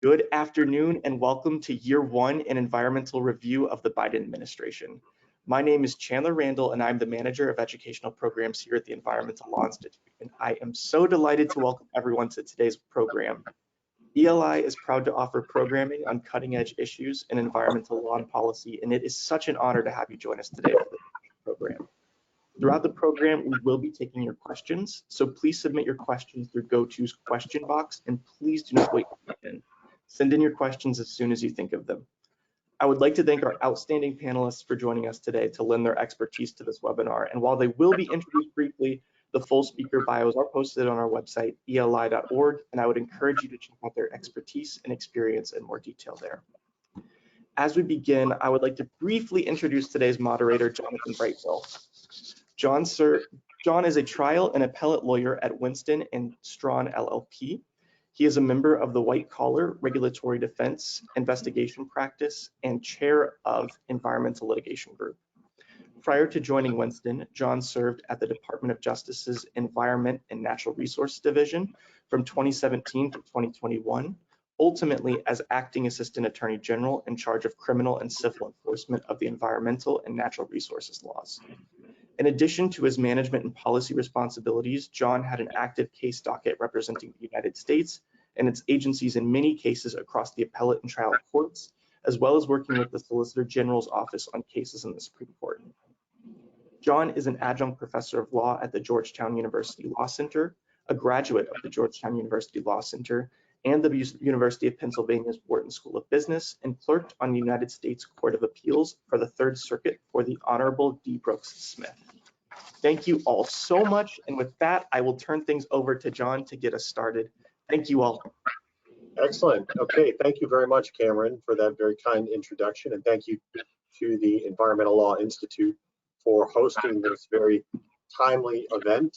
Good afternoon and welcome to year one in environmental review of the Biden administration. My name is Chandler Randall and I'm the manager of educational programs here at the Environmental Law Institute. And I am so delighted to welcome everyone to today's program. ELI is proud to offer programming on cutting edge issues in environmental law and policy, and it is such an honor to have you join us today for the program. Throughout the program, we will be taking your questions, so please submit your questions through GoTo's question box, and please do not wait to begin. Send in your questions as soon as you think of them. I would like to thank our outstanding panelists for joining us today to lend their expertise to this webinar. And while they will be introduced briefly, the full speaker bios are posted on our website, eli.org, and I would encourage you to check out their expertise and experience in more detail there. As we begin, I would like to briefly introduce today's moderator, Jonathan Brightville. John is a trial and appellate lawyer at Winston & Strawn LLP. He is a member of the White Collar Regulatory Defense Investigation Practice and chair of Environmental Litigation Group. Prior to joining Winston, John served at the Department of Justice's Environment and Natural Resources Division from 2017 to 2021, ultimately as Acting Assistant Attorney General in charge of criminal and civil enforcement of the environmental and natural resources laws. In addition to his management and policy responsibilities, John had an active case docket representing the United States and its agencies in many cases across the appellate and trial courts, as well as working with the Solicitor General's office on cases in the Supreme Court. John is an adjunct professor of law at the Georgetown University Law Center, a graduate of the Georgetown University Law Center, and the University of Pennsylvania's Wharton School of Business, and clerked on the United States Court of Appeals for the Third Circuit for the Honorable D. Brooks Smith. Thank you all so much, and with that, I will turn things over to John to get us started. Thank you all. Excellent. Okay, thank you very much, Cameron, for that very kind introduction, and thank you to the Environmental Law Institute for hosting this very timely event.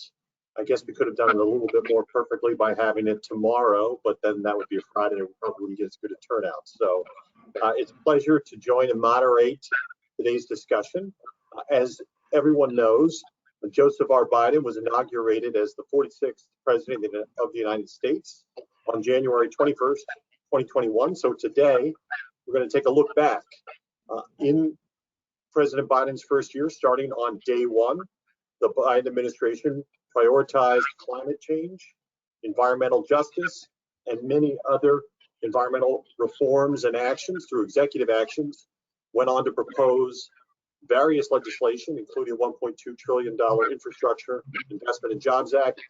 I guess we could have done it a little bit more perfectly by having it tomorrow, but then that would be a Friday and we probably wouldn't get as good a turnout. So it's a pleasure to join and moderate today's discussion. As everyone knows, Joseph R. Biden was inaugurated as the 46th President of the United States on January 21st, 2021. So today, we're going to take a look back in President Biden's first year, starting on day one. The Biden administration prioritized climate change, environmental justice, and many other environmental reforms and actions through executive actions, went on to propose various legislation, including $1.2 trillion Infrastructure Investment and Jobs Act,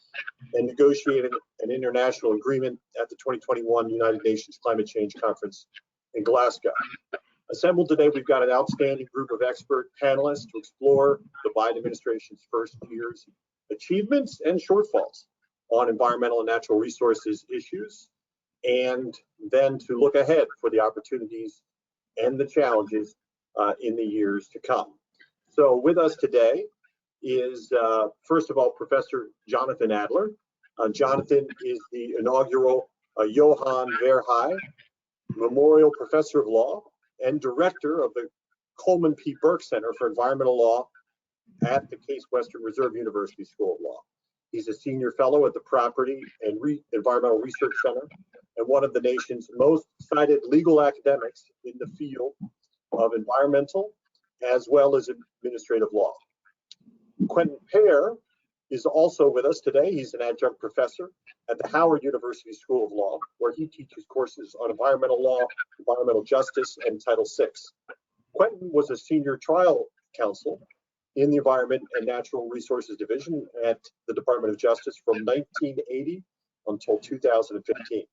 and negotiated an international agreement at the 2021 United Nations Climate Change Conference in Glasgow. Assembled today, we've got an outstanding group of expert panelists to explore the Biden administration's first year's achievements and shortfalls on environmental and natural resources issues, and then to look ahead for the opportunities and the challenges in the years to come. So with us today is, first of all, Professor Jonathan Adler. Jonathan is the inaugural Johan Verheij Memorial Professor of Law and Director of the Coleman P. Burke Center for Environmental Law at the Case Western Reserve University School of Law. He's a senior fellow at the Property and Environmental Research Center and one of the nation's most cited legal academics in the field of environmental as well as administrative law. Quentin Pear is also with us today. He's an adjunct professor at the Howard University School of Law, where he teaches courses on environmental law, environmental justice, and Title VI. Quentin was a senior trial counsel in the Environment and Natural Resources Division at the Department of Justice from 1980 until 2015.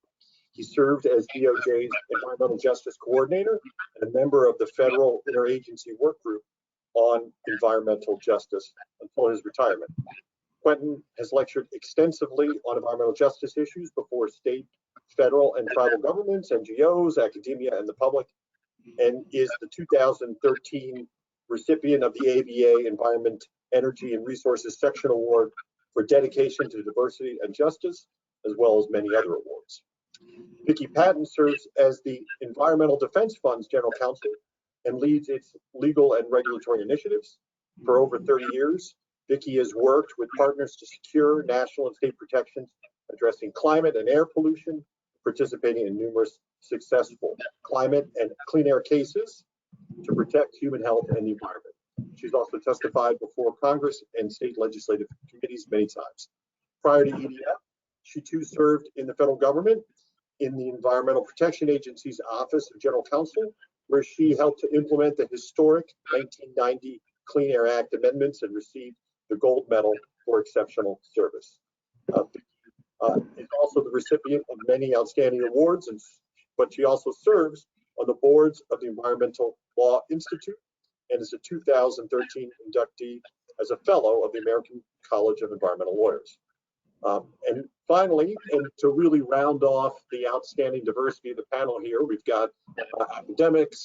He served as DOJ's Environmental Justice Coordinator and a member of the Federal Interagency Work Group on Environmental Justice until his retirement. Quentin has lectured extensively on environmental justice issues before state, federal, and tribal governments, NGOs, academia, and the public, and is the 2013 recipient of the ABA Environment, Energy, and Resources Section Award for dedication to diversity and justice, as well as many other awards. Vicki Patton serves as the Environmental Defense Fund's General Counsel and leads its legal and regulatory initiatives. For over 30 years, Vicki has worked with partners to secure national and state protections addressing climate and air pollution, participating in numerous successful climate and clean air cases to protect human health and the environment. She's also testified before Congress and state legislative committees many times. Prior to EDF, she too served in the federal government in the Environmental Protection Agency's Office of General Counsel, where she helped to implement the historic 1990 Clean Air Act amendments and received the gold medal for exceptional service. Is also the recipient of many outstanding awards, but she also serves on the boards of the Environmental Law Institute and is a 2013 inductee as a fellow of the American College of Environmental Lawyers. And finally, and to really round off the outstanding diversity of the panel here, we've got academics,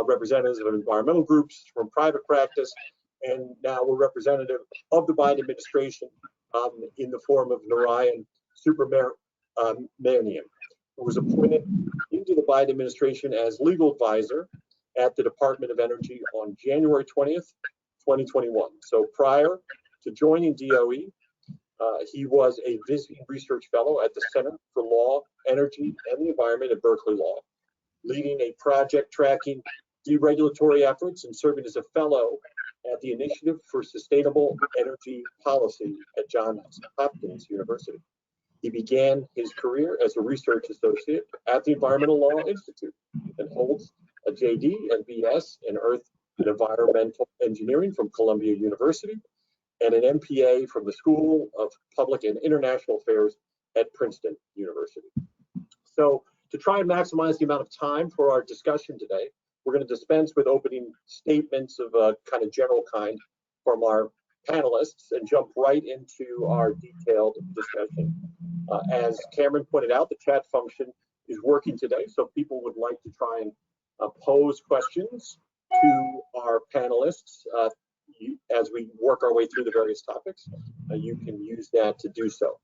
representatives of environmental groups from private practice, and now we're representative of the Biden administration in the form of Narayan Subramanian, who was appointed into the Biden administration as legal advisor at the Department of Energy on January 20th, 2021. So prior to joining DOE, he was a visiting research fellow at the Center for Law, Energy, and the Environment at Berkeley Law, leading a project tracking deregulatory efforts and serving as a fellow at the Initiative for Sustainable Energy Policy at Johns Hopkins University. He began his career as a research associate at the Environmental Law Institute and holds a JD and BS in Earth and Environmental Engineering from Columbia University and an MPA from the School of Public and International Affairs at Princeton University. So to try and maximize the amount of time for our discussion today, we're going to dispense with opening statements of a kind of general kind from our panelists and jump right into our detailed discussion. As Cameron pointed out, the chat function is working today, so people would like to try and pose questions to our panelists as we work our way through the various topics. You can use that to do so.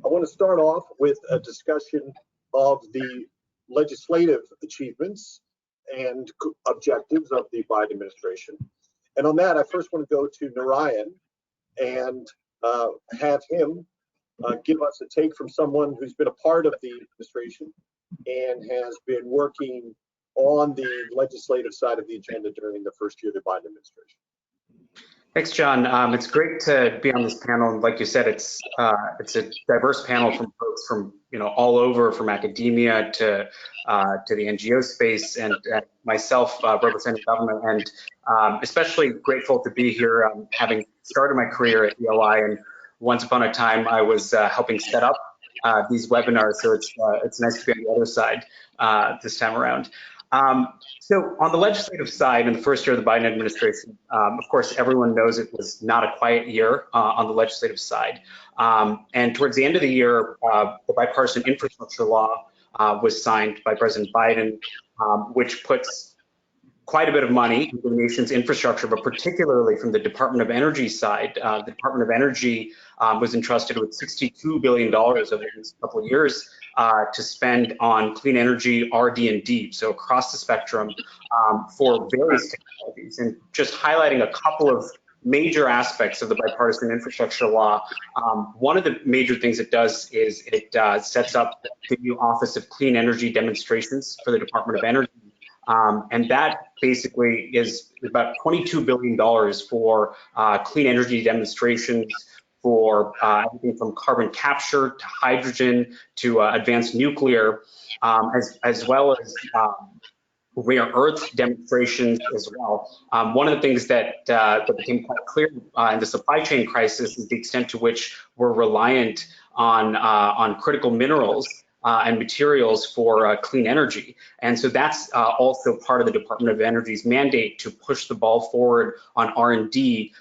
I want to start off with a discussion of the legislative achievements and objectives of the Biden administration. And on that, I first want to go to Narayan and have him give us a take from someone who's been a part of the administration and has been working on the legislative side of the agenda during the first year of the Biden administration. Thanks, John. It's great to be on this panel, and like you said, it's a diverse panel from folks from all over, from academia to the NGO space, and myself representing government, and especially grateful to be here, having started my career at ELI, and once upon a time I was helping set up these webinars, so it's nice to be on the other side this time around. So on the legislative side, in the first year of the Biden administration, of course, everyone knows it was not a quiet year on the legislative side. And towards the end of the year, the bipartisan infrastructure law was signed by President Biden, which puts quite a bit of money into the nation's infrastructure, but particularly from the Department of Energy side. The Department of Energy was entrusted with $62 billion over the next couple of years to spend on clean energy RD&D, so across the spectrum for various technologies. And just highlighting a couple of major aspects of the bipartisan infrastructure law, one of the major things it does is it sets up the new Office of Clean Energy Demonstrations for the Department of Energy. And that basically is about $22 billion for clean energy demonstrations for everything from carbon capture to hydrogen to advanced nuclear, as well as rare earth demonstrations as well. One of the things that became quite clear in the supply chain crisis is the extent to which we're reliant on critical minerals and materials for clean energy. And so that's also part of the Department of Energy's mandate to push the ball forward on R&D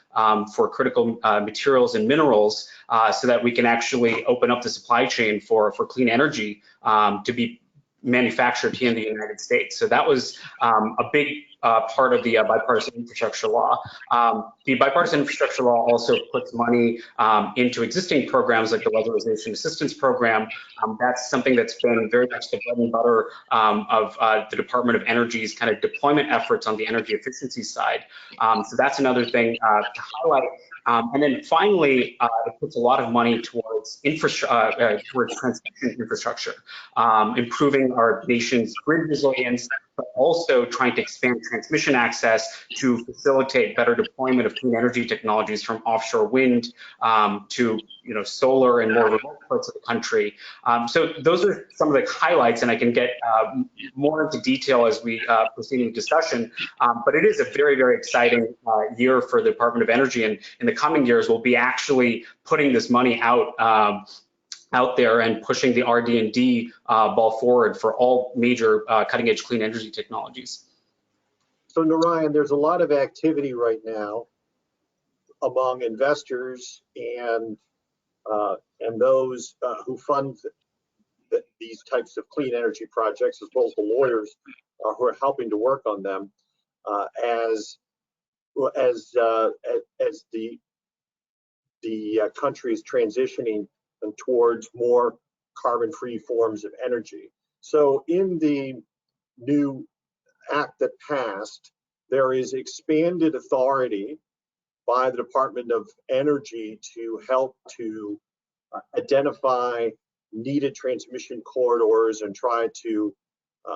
for critical materials and minerals so that we can actually open up the supply chain for clean energy to be manufactured here in the United States. So that was a big part of the bipartisan infrastructure law. The bipartisan infrastructure law also puts money into existing programs like the Weatherization Assistance Program. That's something that's been very much the bread and butter of the Department of Energy's kind of deployment efforts on the energy efficiency side. So that's another thing to highlight. And then finally, it puts a lot of money towards towards transmission infrastructure, improving our nation's grid resilience, but also trying to expand transmission access to facilitate better deployment of clean energy technologies from offshore wind to solar and more remote parts of the country. So those are some of the highlights, and I can get more into detail as we proceed in the discussion. But it is a very, very exciting year for the Department of Energy, and in the coming years, we'll be actually putting this money out there and pushing the RD&D ball forward for all major cutting-edge clean energy technologies. So Narayan, there's a lot of activity right now among investors and those who fund these types of clean energy projects, as well as the lawyers who are helping to work on them, as the country is transitioning towards more carbon-free forms of energy. So in the new act that passed, there is expanded authority by the Department of Energy to help to identify needed transmission corridors and try to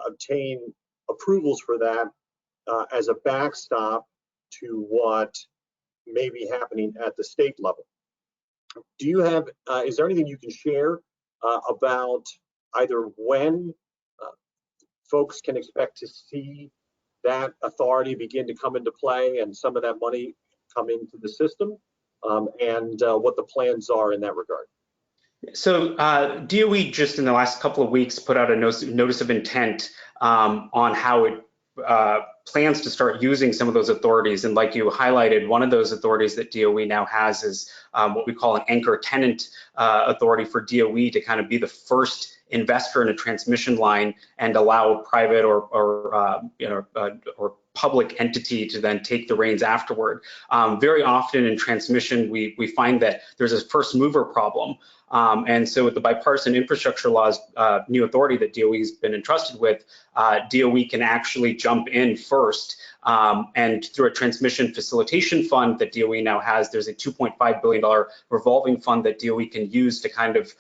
obtain approvals for that as a backstop to what may be happening at the state level. Do you have, is there anything you can share about either when folks can expect to see that authority begin to come into play and some of that money come into the system, and what the plans are in that regard? So DOE just in the last couple of weeks put out a notice of intent on how it plans to start using some of those authorities. And like you highlighted, one of those authorities that DOE now has is what we call an anchor tenant authority for DOE to kind of be the first investor in a transmission line and allow a private or public entity to then take the reins afterward. Very often in transmission, we find that there's a first mover problem. And so with the bipartisan infrastructure laws new authority that DOE has been entrusted with, DOE can actually jump in first. And through a transmission facilitation fund that DOE now has, there's a $2.5 billion revolving fund that DOE can use to kind of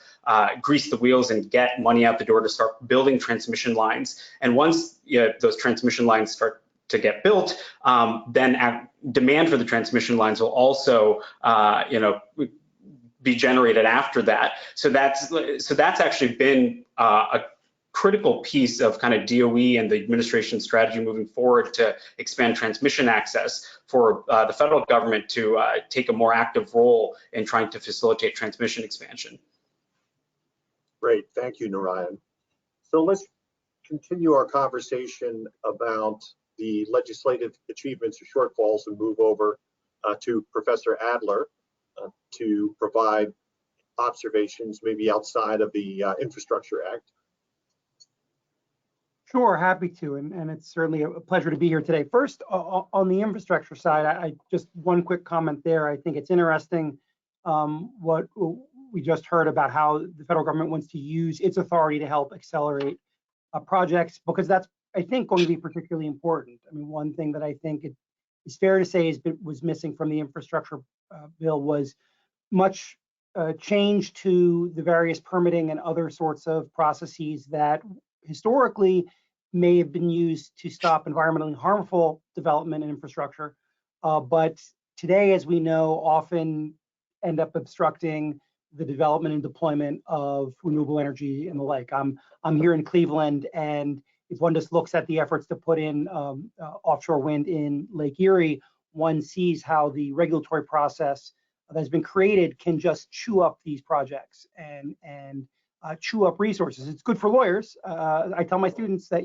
grease the wheels and get money out the door to start building transmission lines. And once those transmission lines start to get built, then demand for the transmission lines will also, be generated after that. So that's actually been a critical piece of kind of DOE and the administration strategy moving forward to expand transmission access for the federal government to take a more active role in trying to facilitate transmission expansion. Great, thank you, Narayan. So let's continue our conversation about the legislative achievements or shortfalls and move over to Professor Adler to provide observations maybe outside of the Infrastructure Act. Sure, happy to, and it's certainly a pleasure to be here today. First, on the infrastructure side, I just one quick comment there. I think it's interesting what we just heard about how the federal government wants to use its authority to help accelerate projects, because that's, I think, going to be particularly important. I mean, one thing that I think it's fair to say was missing from the infrastructure bill was much change to the various permitting and other sorts of processes that historically may have been used to stop environmentally harmful development and infrastructure, but today, as we know, often end up obstructing the development and deployment of renewable energy and the like. I'm here in Cleveland, and if one just looks at the efforts to put in offshore wind in Lake Erie, one sees how the regulatory process that has been created can just chew up these projects and chew up resources. It's good for lawyers. I tell my students that,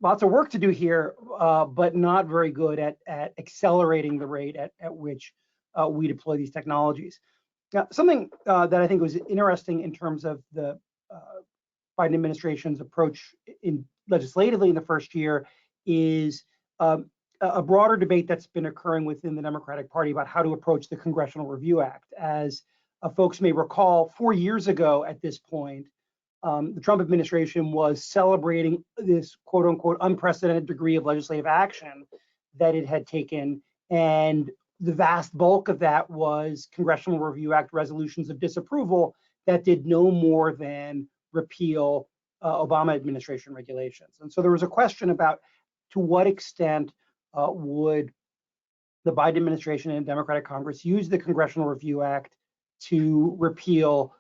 lots of work to do here, but not very good at accelerating the rate at which we deploy these technologies. Now, something that I think was interesting in terms of the Biden administration's approach legislatively in the first year is a broader debate that's been occurring within the Democratic Party about how to approach the Congressional Review Act. As folks may recall, 4 years ago at this point, the Trump administration was celebrating this quote unquote unprecedented degree of legislative action that it had taken, and the vast bulk of that was Congressional Review Act resolutions of disapproval that did no more than repeal Obama administration regulations. And so there was a question about to what extent would the Biden administration and Democratic Congress use the Congressional Review Act to repeal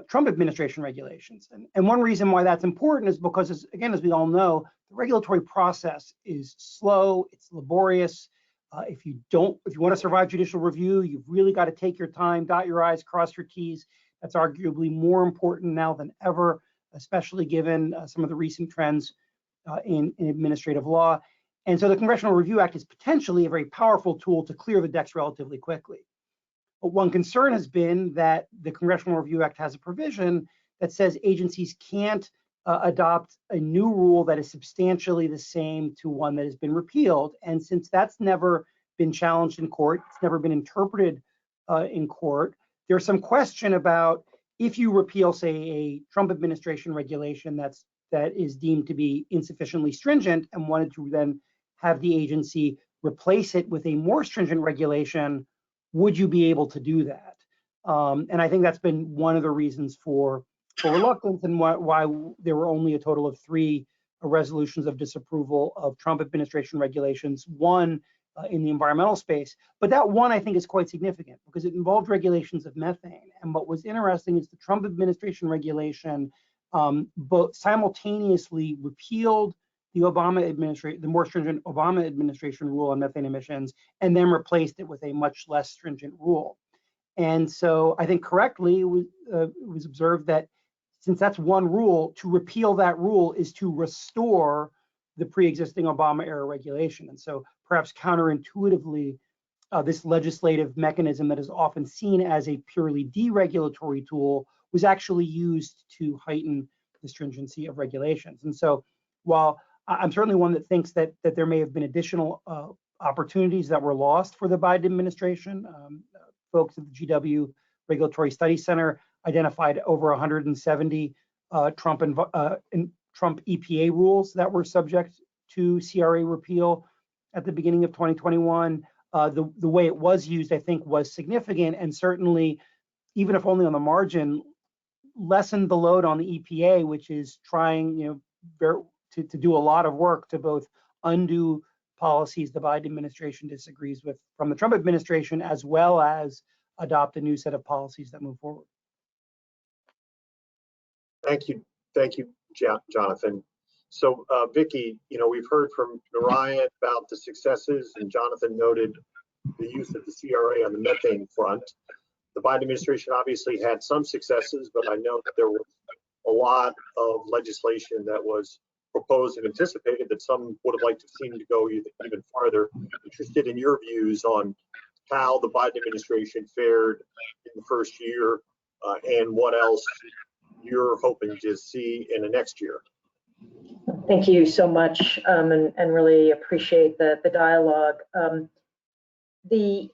Trump administration regulations. And one reason why that's important is because, as we all know, the regulatory process is slow, it's laborious. If you want to survive judicial review, you've really got to take your time, dot your I's, cross your T's. That's arguably more important now than ever, especially given some of the recent trends in administrative law. And so the Congressional Review Act is potentially a very powerful tool to clear the decks relatively quickly. But one concern has been that the Congressional Review Act has a provision that says agencies can't adopt a new rule that is substantially the same to one that has been repealed. And since that's never been challenged in court, it's never been interpreted in court, there's some question about if you repeal, say, a Trump administration regulation that is deemed to be insufficiently stringent and wanted to then have the agency replace it with a more stringent regulation, would you be able to do that? And I think that's been one of the reasons for reluctance and why there were only a total of 3 resolutions of disapproval of Trump administration regulations, one in the environmental space. But that one, I think, is quite significant because it involved regulations of methane. And what was interesting is the Trump administration regulation both simultaneously repealed the more stringent Obama administration rule on methane emissions, and then replaced it with a much less stringent rule. And so I think correctly it was observed that since that's one rule, to repeal that rule is to restore the pre-existing Obama era regulation. And so perhaps counterintuitively, this legislative mechanism that is often seen as a purely deregulatory tool was actually used to heighten the stringency of regulations. And so while I'm certainly one that thinks that there may have been additional opportunities that were lost for the Biden administration, folks at the GW Regulatory Studies Center identified over 170 Trump EPA rules that were subject to CRA repeal at the beginning of 2021. The way it was used, I think, was significant, and certainly, even if only on the margin, lessened the load on the EPA, which is trying, to do a lot of work to both undo policies the Biden administration disagrees with from the Trump administration, as well as adopt a new set of policies that move forward. Thank you, Jonathan. So, Vicki, we've heard from Narayan about the successes, and Jonathan noted the use of the CRA on the methane front. The Biden administration obviously had some successes, but I know that there was a lot of legislation that was proposed and anticipated that some would have liked to have seen to go even farther. Interested in your views on how the Biden administration fared in the first year and what else you're hoping to see in the next year. Thank you so much, and really appreciate the dialogue. The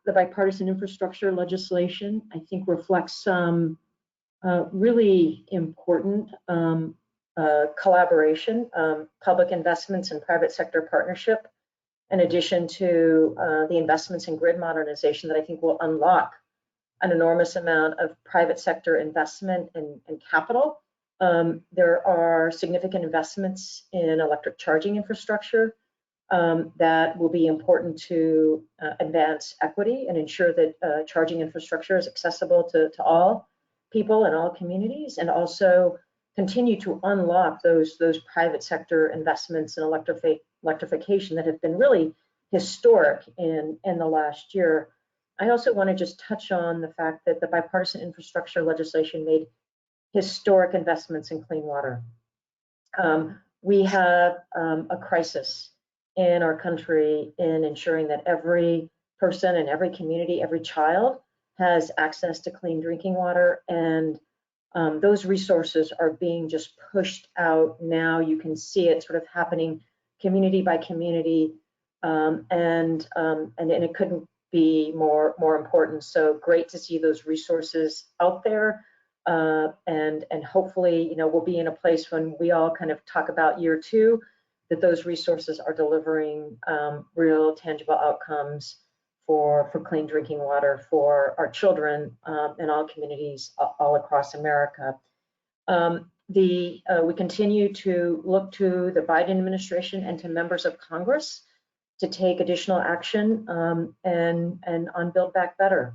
bipartisan infrastructure legislation, I think, reflects some really important collaboration, public investments and private sector partnership, in addition to the investments in grid modernization that I think will unlock an enormous amount of private sector investment and capital. There are significant investments in electric charging infrastructure that will be important to advance equity and ensure that charging infrastructure is accessible to all people and all communities, and also continue to unlock those private sector investments in electrification that have been really historic in the last year. I also want to just touch on the fact that the bipartisan infrastructure legislation made historic investments in clean water. We have a crisis in our country in ensuring that every person in every community, every child has access to clean drinking water, and those resources are being just pushed out now. You can see it sort of happening community by community, and it couldn't be more important. So great to see those resources out there, and hopefully, we'll be in a place when we all kind of talk about year 2, that those resources are delivering real tangible outcomes for clean drinking water for our children in all communities all across America. We continue to look to the Biden administration and to members of Congress to take additional action and on Build Back Better.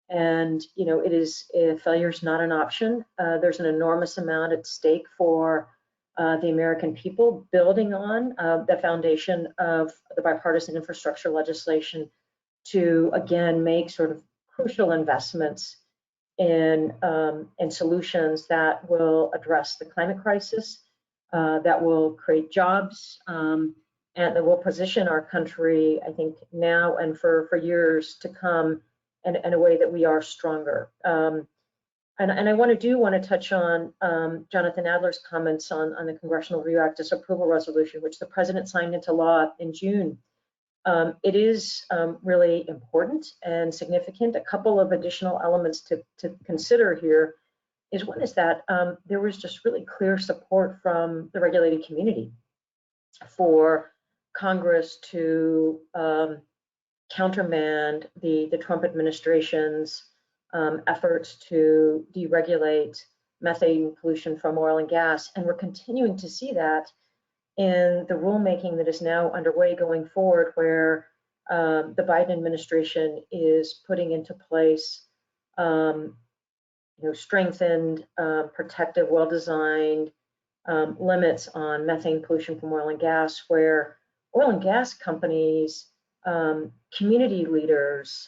And it is failure is not an option. There's an enormous amount at stake for the American people, building on the foundation of the bipartisan infrastructure legislation to again make sort of crucial investments in solutions that will address the climate crisis, that will create jobs, and that will position our country, I think, now and for years to come in a way that we are stronger. And I want to touch on Jonathan Adler's comments on the Congressional Review Act disapproval resolution, which the president signed into law in June. It is really important and significant. A couple of additional elements to consider here is one is that there was just really clear support from the regulated community for Congress to countermand the Trump administration's efforts to deregulate methane pollution from oil and gas. And we're continuing to see that in the rulemaking that is now underway going forward, where the Biden administration is putting into place strengthened, protective, well-designed limits on methane pollution from oil and gas, where oil and gas companies, community leaders,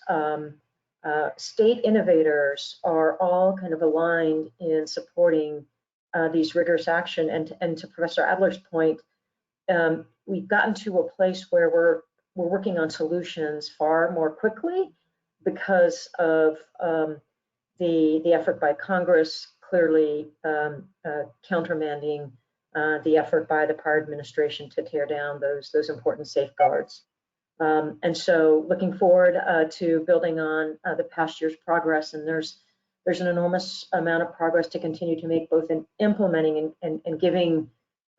state innovators are all kind of aligned in supporting these rigorous action. And to Professor Adler's point, we've gotten to a place where we're working on solutions far more quickly because of the effort by Congress, clearly countermanding the effort by the prior administration to tear down those important safeguards. And so looking forward to building on the past year's progress, and there's an enormous amount of progress to continue to make, both in implementing and giving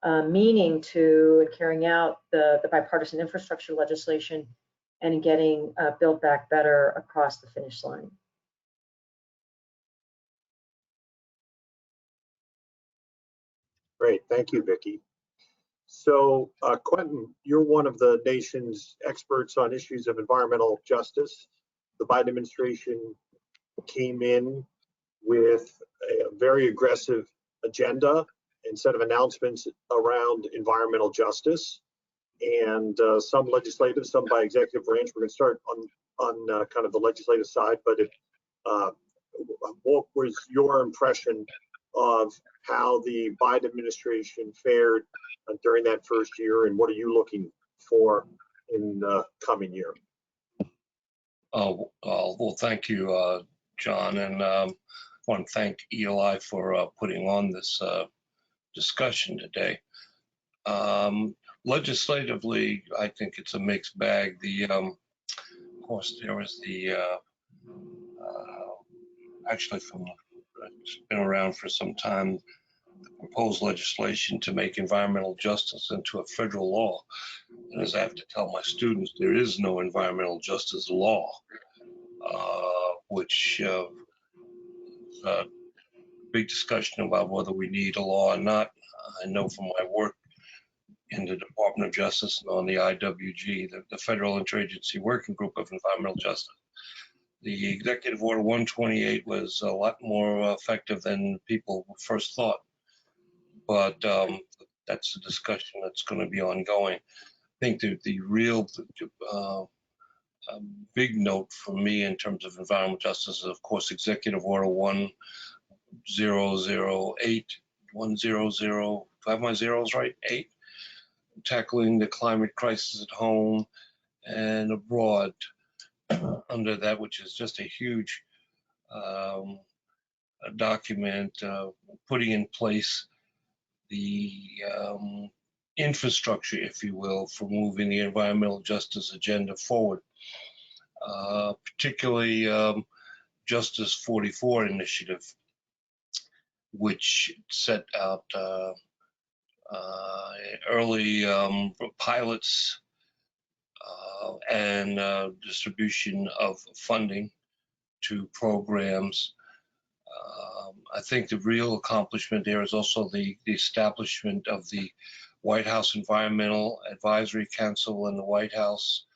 meaning to and carrying out the bipartisan infrastructure legislation and in getting Build Back Better across the finish line. Great, thank you, Vicki. So, Quentin, you're one of the nation's experts on issues of environmental justice. The Biden administration came in with a very aggressive agenda and set of announcements around environmental justice, and some legislative, some by executive branch. We're going to start on kind of the legislative side, but what was your impression of how the Biden administration fared during that first year, and what are you looking for in the coming year? Well, thank you, John, and I want to thank Eli for putting on this discussion today. Legislatively, I think it's a mixed bag. Of course, there was actually it's been around for some time, proposed legislation to make environmental justice into a federal law. And as I have to tell my students, there is no environmental justice law, which is a big discussion about whether we need a law or not. I know from my work in the Department of Justice and on the IWG, the Federal Interagency Working Group of Environmental Justice, the Executive Order 128 was a lot more effective than people first thought. But that's a discussion that's going to be ongoing. I think the real big note for me in terms of environmental justice is, of course, Executive Order 1008, 100, do I have my zeros right? 8, tackling the climate crisis at home and abroad. Under that, which is just a huge document, putting in place the infrastructure, if you will, for moving the environmental justice agenda forward, particularly Justice 44 initiative, which set out early pilots and distribution of funding to programs. I think the real accomplishment there is also the establishment of the White House Environmental Advisory Council and the White House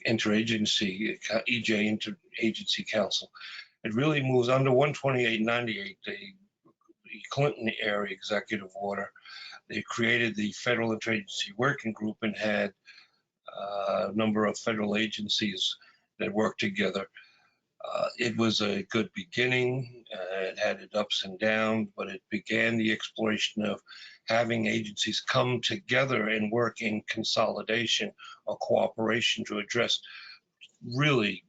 Interagency, EJ Interagency Council. It really moves under 12898, the Clinton era executive order. They created the Federal Interagency Working Group and had a number of federal agencies that worked together. It was a good beginning. It had its ups and downs, but it began the exploration of having agencies come together and work in consolidation or cooperation to address really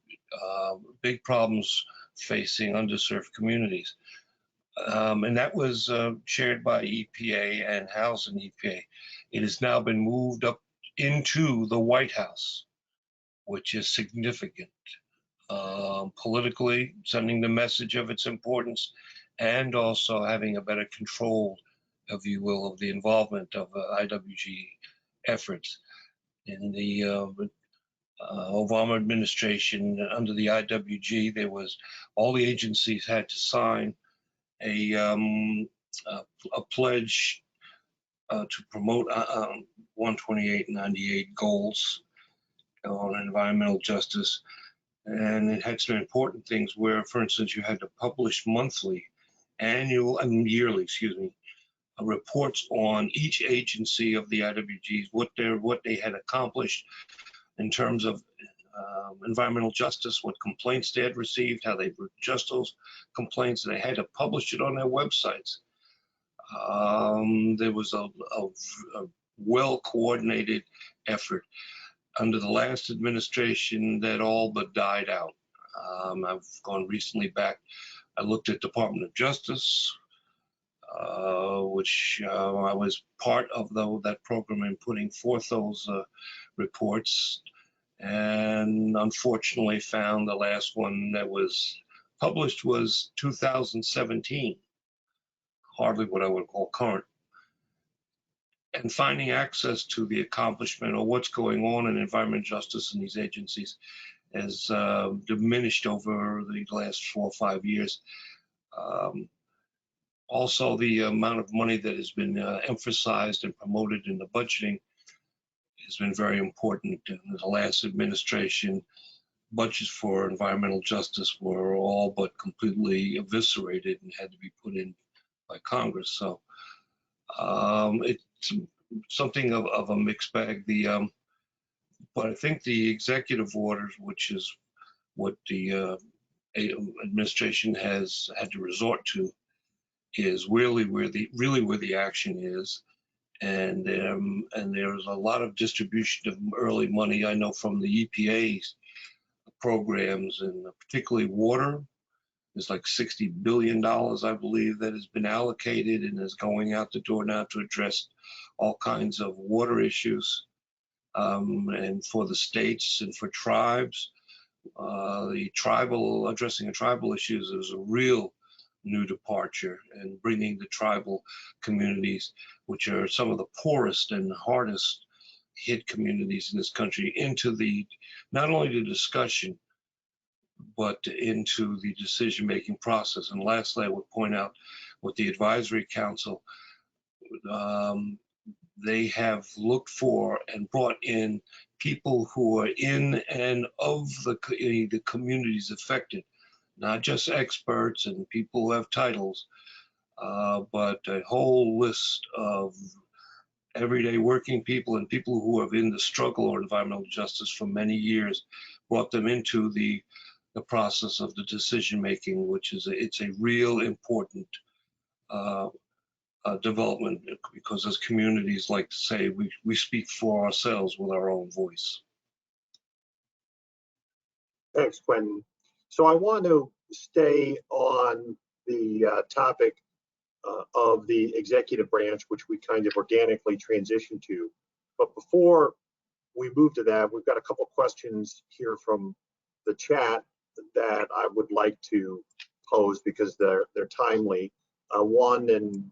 big problems facing underserved communities. And that was chaired by EPA and housed in EPA. It has now been moved up into the White House, which is significant. Politically, sending the message of its importance, and also having a better control, if you will, of the involvement of IWG efforts. In the Obama administration, under the IWG, there was all the agencies had to sign a pledge to promote 12898 goals on environmental justice. And it had some important things where, for instance, you had to publish monthly, yearly, reports on each agency of the IWGs, what they had accomplished in terms of environmental justice, what complaints they had received, how they would adjust those complaints. They had to publish it on their websites. There was a well-coordinated effort. Under the last administration, that all but died out. I've gone recently back. I looked at Department of Justice, which I was part of that program in putting forth those reports, and unfortunately found the last one that was published was 2017. Hardly what I would call current. And finding access to the accomplishment or what's going on in environmental justice in these agencies has diminished over the last 4 or 5 years. Also, the amount of money that has been emphasized and promoted in the budgeting has been very important. In the last administration, budgets for environmental justice were all but completely eviscerated and had to be put in by Congress. So it's something of a mixed bag. But I think the executive orders, which is what the administration has had to resort to, is really where the action is. And there's a lot of distribution of early money. I know from the EPA's programs, and particularly water. There's like $60 billion, I believe, that has been allocated and is going out the door now to address all kinds of water issues. And for the states and for tribes, addressing the tribal issues is a real new departure, and bringing the tribal communities, which are some of the poorest and hardest hit communities in this country, into not only the discussion, but into the decision-making process. And lastly, I would point out with the Advisory Council, they have looked for and brought in people who are in and of the communities affected, not just experts and people who have titles, but a whole list of everyday working people and people who have in the struggle or environmental justice for many years, brought them into the process of the decision making, which is it's a real important development, because as communities like to say, we speak for ourselves with our own voice. Thanks, Quentin. So I want to stay on the topic of the executive branch, which we kind of organically transitioned to. But before we move to that, we've got a couple questions here from the chat that I would like to pose because they're timely. One, and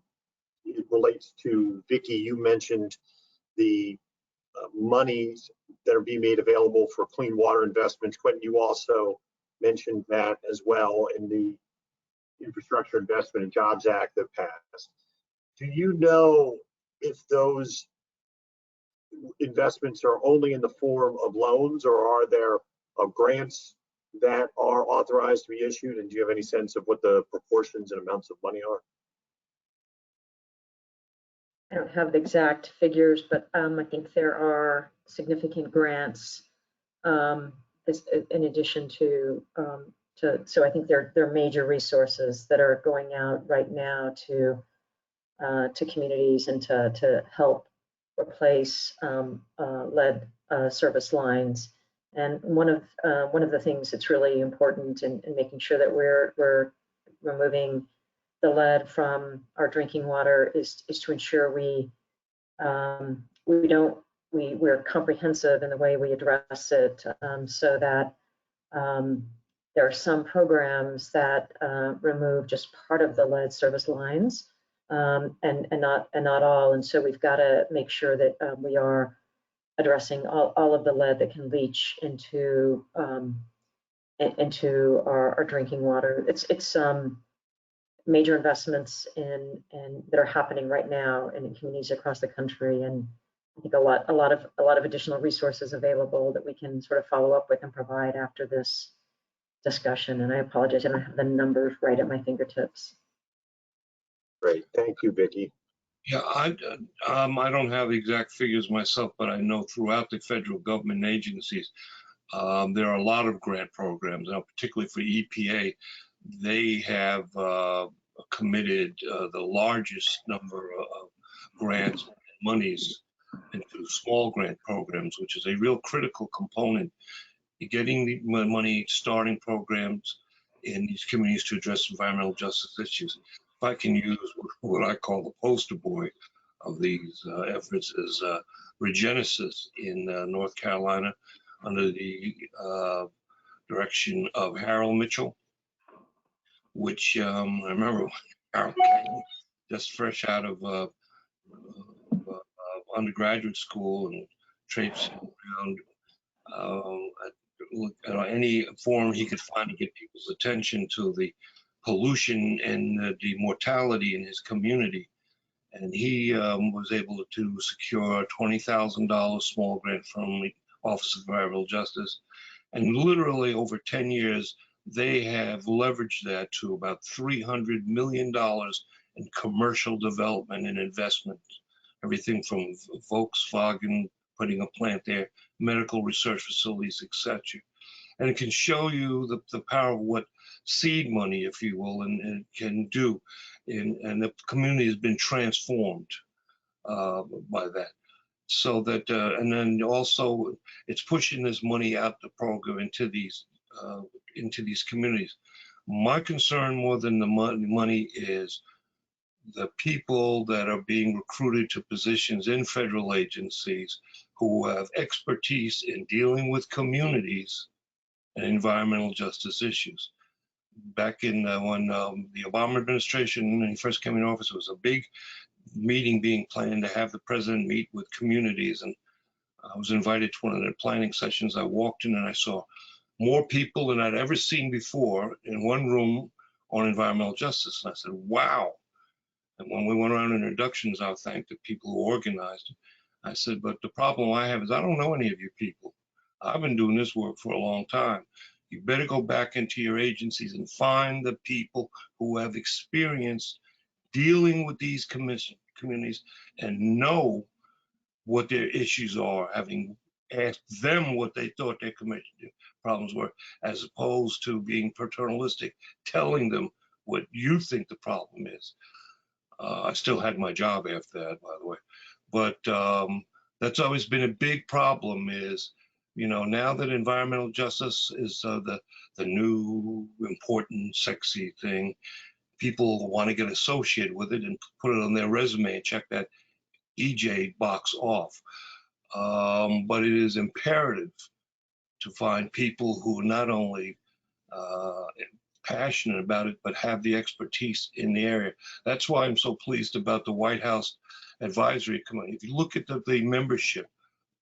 it relates to Vicki, you mentioned the monies that are being made available for clean water investments. Quentin, you also mentioned that as well in the Infrastructure Investment and Jobs Act that passed. Do you know if those investments are only in the form of loans, or are there grants that are authorized to be issued? And do you have any sense of what the proportions and amounts of money are? I don't have the exact figures, but I think there are significant grants in addition to, so I think there are major resources that are going out right now to communities and to help replace lead service lines. And one of the things that's really important in making sure that we're removing the lead from our drinking water is to ensure we're comprehensive in the way we address it, so that there are some programs that remove just part of the lead service lines, and not all. And so we've got to make sure that we are addressing all of the lead that can leach into our drinking water. It's major investments that are happening right now in communities across the country, and I think a lot of additional resources available that we can sort of follow up with and provide after this discussion. And I apologize, I don't have the numbers right at my fingertips. Great, thank you, Vicki. Yeah, I don't have the exact figures myself, but I know throughout the federal government agencies, there are a lot of grant programs. Now, particularly for EPA, they have committed the largest number of grants and monies into small grant programs, which is a real critical component in getting the money, starting programs in these communities to address environmental justice issues. If I can use what I call the poster boy of these efforts is Regenesis in North Carolina, under the direction of Harold Mitchell, which I remember Harold came just fresh out of undergraduate school and traipsing around at any forum he could find to get people's attention to the pollution and the mortality in his community. And he was able to secure a $20,000 small grant from the Office of Environmental Justice. And literally over 10 years, they have leveraged that to about $300 million in commercial development and investment. Everything from Volkswagen putting a plant there, medical research facilities, etc. And it can show you the power of what seed money, if you will, and can do. And the community has been transformed by that. So that, and then also it's pushing this money out the program into these communities. My concern more than the money is the people that are being recruited to positions in federal agencies who have expertise in dealing with communities and environmental justice issues. Back in when the Obama administration, when he first came in office, it was a big meeting being planned to have the president meet with communities. And I was invited to one of their planning sessions. I walked in and I saw more people than I'd ever seen before in one room on environmental justice. And I said, wow. And when we went around introductions, I thanked the people who organized it. I said, but the problem I have is I don't know any of you people. I've been doing this work for a long time. You better go back into your agencies and find the people who have experience dealing with these communities and know what their issues are, having asked them what they thought their community problems were, as opposed to being paternalistic, telling them what you think the problem is. I still had my job after that, by the way. But that's always been a big problem is, you know, now that environmental justice is the new important, sexy thing, people want to get associated with it and put it on their resume and check that EJ box off. But it is imperative to find people who not only passionate about it, but have the expertise in the area. That's why I'm so pleased about the White House Advisory Committee. If you look at the membership,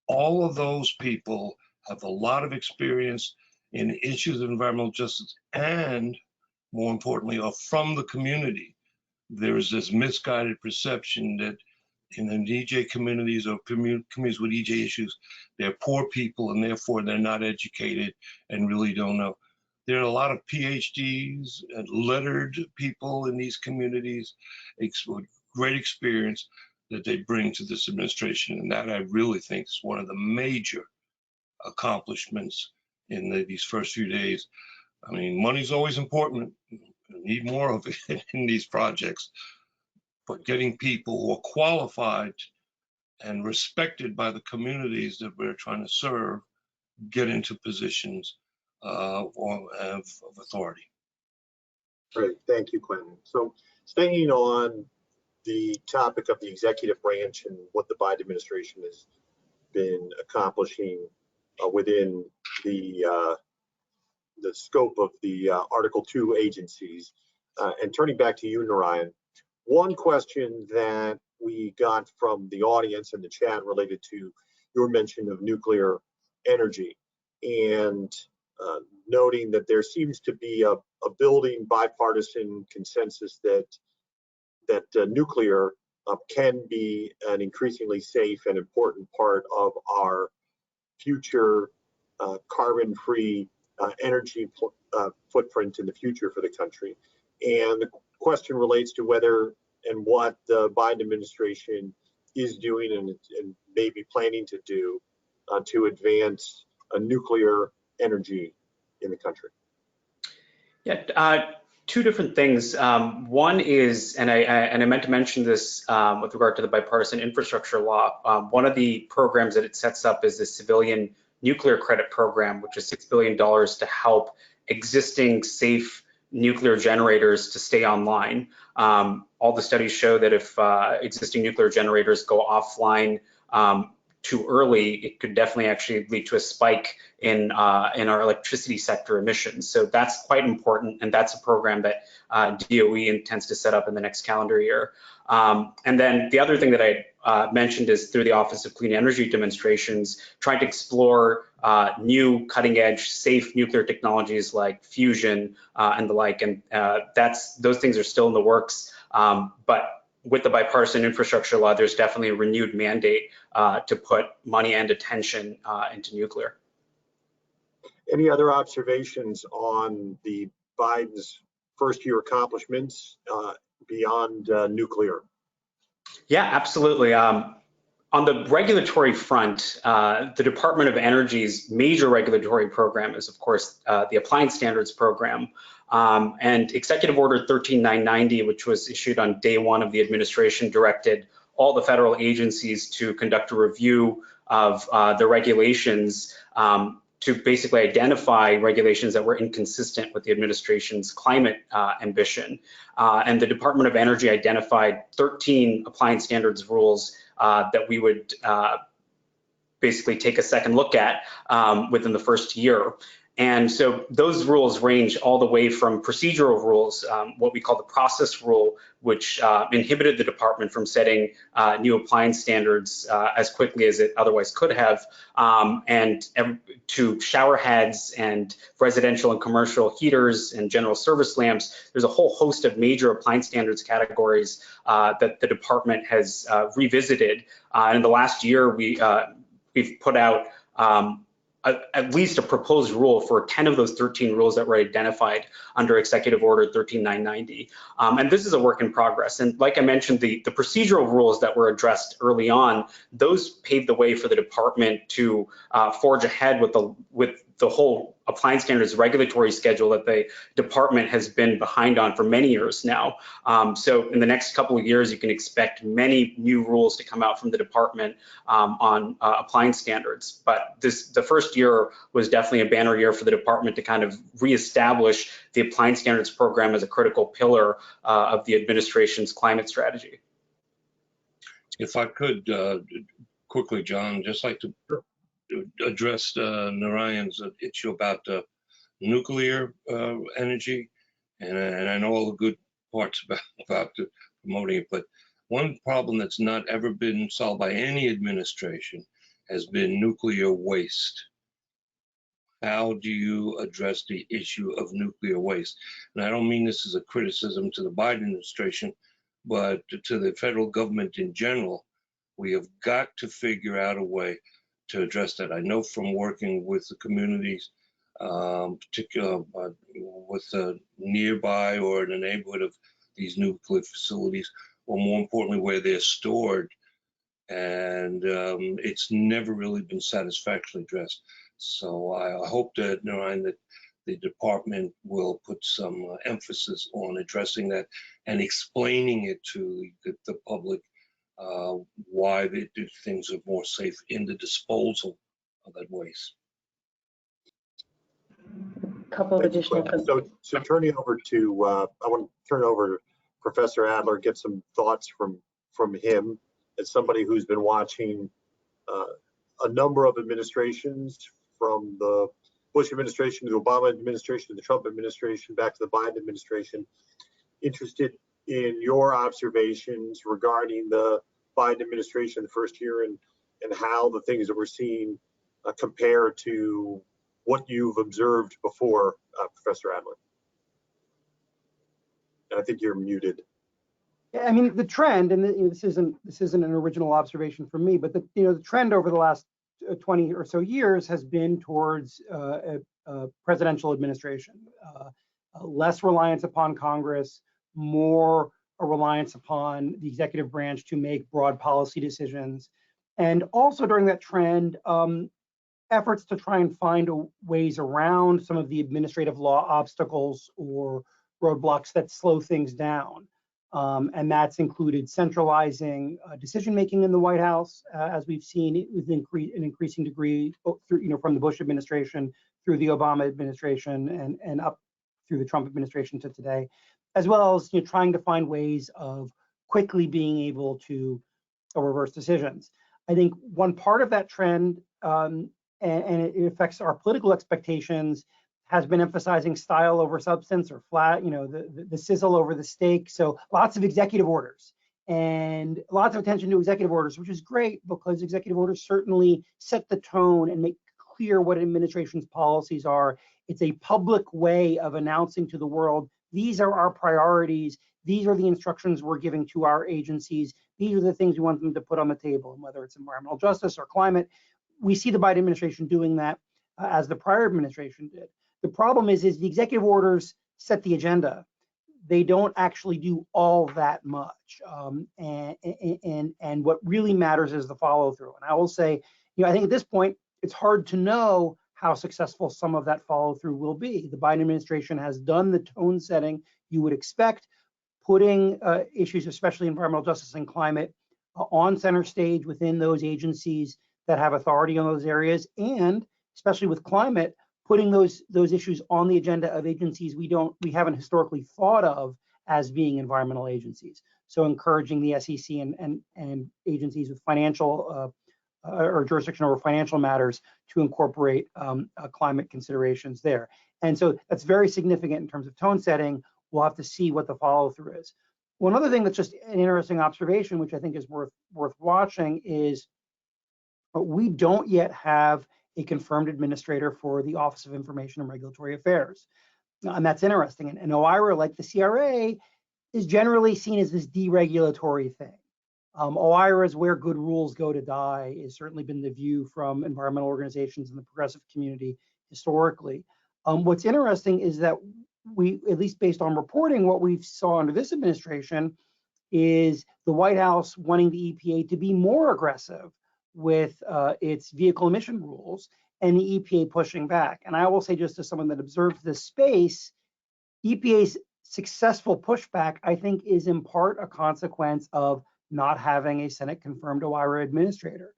all of those people have a lot of experience in issues of environmental justice, and more importantly, are from the community. There is this misguided perception that in the EJ communities or communities with EJ issues, they're poor people and therefore they're not educated and really don't know. There are a lot of PhDs and lettered people in these communities with great experience that they bring to this administration. And that I really think is one of the major accomplishments in these first few days. I mean, money's always important. We need more of it in these projects. But getting people who are qualified and respected by the communities that we're trying to serve get into positions of authority. Great, thank you, Quentin. So staying on the topic of the executive branch and what the Biden administration has been accomplishing within the scope of the Article 2 agencies, and turning back to you, Narayan, one question that we got from the audience in the chat related to your mention of nuclear energy, and noting that there seems to be a building bipartisan consensus that nuclear can be an increasingly safe and important part of our future carbon-free energy footprint in the future for the country. And the question relates to whether and what the Biden administration is doing and maybe planning to do to advance nuclear energy in the country. Yeah, two different things. One is, and I meant to mention this with regard to the bipartisan infrastructure law. One of the programs that it sets up is the Civilian Nuclear Credit Program, which is $6 billion to help existing safe nuclear generators to stay online. All the studies show that if existing nuclear generators go offline too early, it could definitely actually lead to a spike in our electricity sector emissions. So that's quite important, and that's a program that DOE intends to set up in the next calendar year. And then the other thing that I mentioned is through the Office of Clean Energy Demonstrations, trying to explore new cutting-edge safe nuclear technologies like fusion and the like, and those things are still in the works, but with the bipartisan infrastructure law, there's definitely a renewed mandate to put money and attention into nuclear. Any other observations on the Biden's first-year accomplishments beyond nuclear? Yeah, absolutely. On the regulatory front, the Department of Energy's major regulatory program is, of course, the Appliance Standards Program. And Executive Order 13990, which was issued on day one of the administration, directed all the federal agencies to conduct a review of the regulations to basically identify regulations that were inconsistent with the administration's climate ambition. And the Department of Energy identified 13 appliance standards rules that we would basically take a second look at within the first year. And so those rules range all the way from procedural rules, what we call the process rule, which inhibited the department from setting new appliance standards as quickly as it otherwise could have, and to shower heads and residential and commercial heaters and general service lamps. There's a whole host of major appliance standards categories that the department has revisited. In the last year, we've put out at least a proposed rule for 10 of those 13 rules that were identified under Executive Order 13990. And this is a work in progress. And like I mentioned, the procedural rules that were addressed early on, those paved the way for the department to forge ahead with the whole appliance standards regulatory schedule that the department has been behind on for many years now. So in the next couple of years, you can expect many new rules to come out from the department on appliance standards. But the first year was definitely a banner year for the department to kind of reestablish the appliance standards program as a critical pillar of the administration's climate strategy. If I could quickly, John, just like to address Narayan's issue about nuclear energy. and I know all the good parts about promoting it, but one problem that's not ever been solved by any administration has been nuclear waste. How do you address the issue of nuclear waste? And I don't mean this as a criticism to the Biden administration, but to the federal government in general. We have got to figure out a way to address that. I know from working with the communities, particularly with nearby or in the neighborhood of these nuclear facilities, or more importantly, where they're stored, and it's never really been satisfactorily addressed. So I hope that, Narayan, that the department will put some emphasis on addressing that and explaining it to the public why things are more safe in the disposal of that waste. Couple of additional. So turning over to, I want to turn over to Professor Adler, get some thoughts from him as somebody who's been watching a number of administrations, from the Bush administration to the Obama administration to the Trump administration back to the Biden administration. Interested in your observations regarding the Biden administration the first year, and how the things that we're seeing compare to what you've observed before, Professor Adler. And I think you're muted. Yeah, I mean, the trend, and this isn't an original observation from me, but the trend over the last 20 or so years has been towards a presidential administration, less reliance upon Congress, more a reliance upon the executive branch to make broad policy decisions. And also during that trend, efforts to try and find ways around some of the administrative law obstacles or roadblocks that slow things down. And that's included centralizing decision-making in the White House, as we've seen with an increasing degree through, from the Bush administration through the Obama administration and up through the Trump administration to today, as well as trying to find ways of quickly being able to reverse decisions. I think one part of that trend, and it affects our political expectations, has been emphasizing style over substance, or flat, the sizzle over the steak. So lots of executive orders and lots of attention to executive orders, which is great because executive orders certainly set the tone and make clear what an administration's policies are. It's a public way of announcing to the world, these are our priorities. These are the instructions we're giving to our agencies. These are the things we want them to put on the table, and whether it's environmental justice or climate. We see the Biden administration doing that as the prior administration did. The problem is the executive orders set the agenda. They don't actually do all that much. And what really matters is the follow through. And I will say, I think at this point, it's hard to know how successful some of that follow through will be. The Biden administration has done the tone setting you would expect, putting issues, especially environmental justice and climate, on center stage within those agencies that have authority on those areas, and especially with climate, putting those issues on the agenda of agencies we haven't historically thought of as being environmental agencies. So encouraging the SEC and agencies with financial or jurisdiction over financial matters to incorporate climate considerations there. And so that's very significant in terms of tone setting. We'll have to see what the follow through is. One other thing that's just an interesting observation, which I think is worth watching, is we don't yet have a confirmed administrator for the Office of Information and Regulatory Affairs. And that's interesting. And OIRA, like the CRA, is generally seen as this deregulatory thing. OIRA is where good rules go to die, has certainly been the view from environmental organizations and the progressive community historically. What's interesting is that we, at least based on reporting, what we saw under this administration is the White House wanting the EPA to be more aggressive with its vehicle emission rules, and the EPA pushing back. And I will say, just as someone that observes this space, EPA's successful pushback, I think, is in part a consequence of not having a Senate-confirmed OIRA administrator.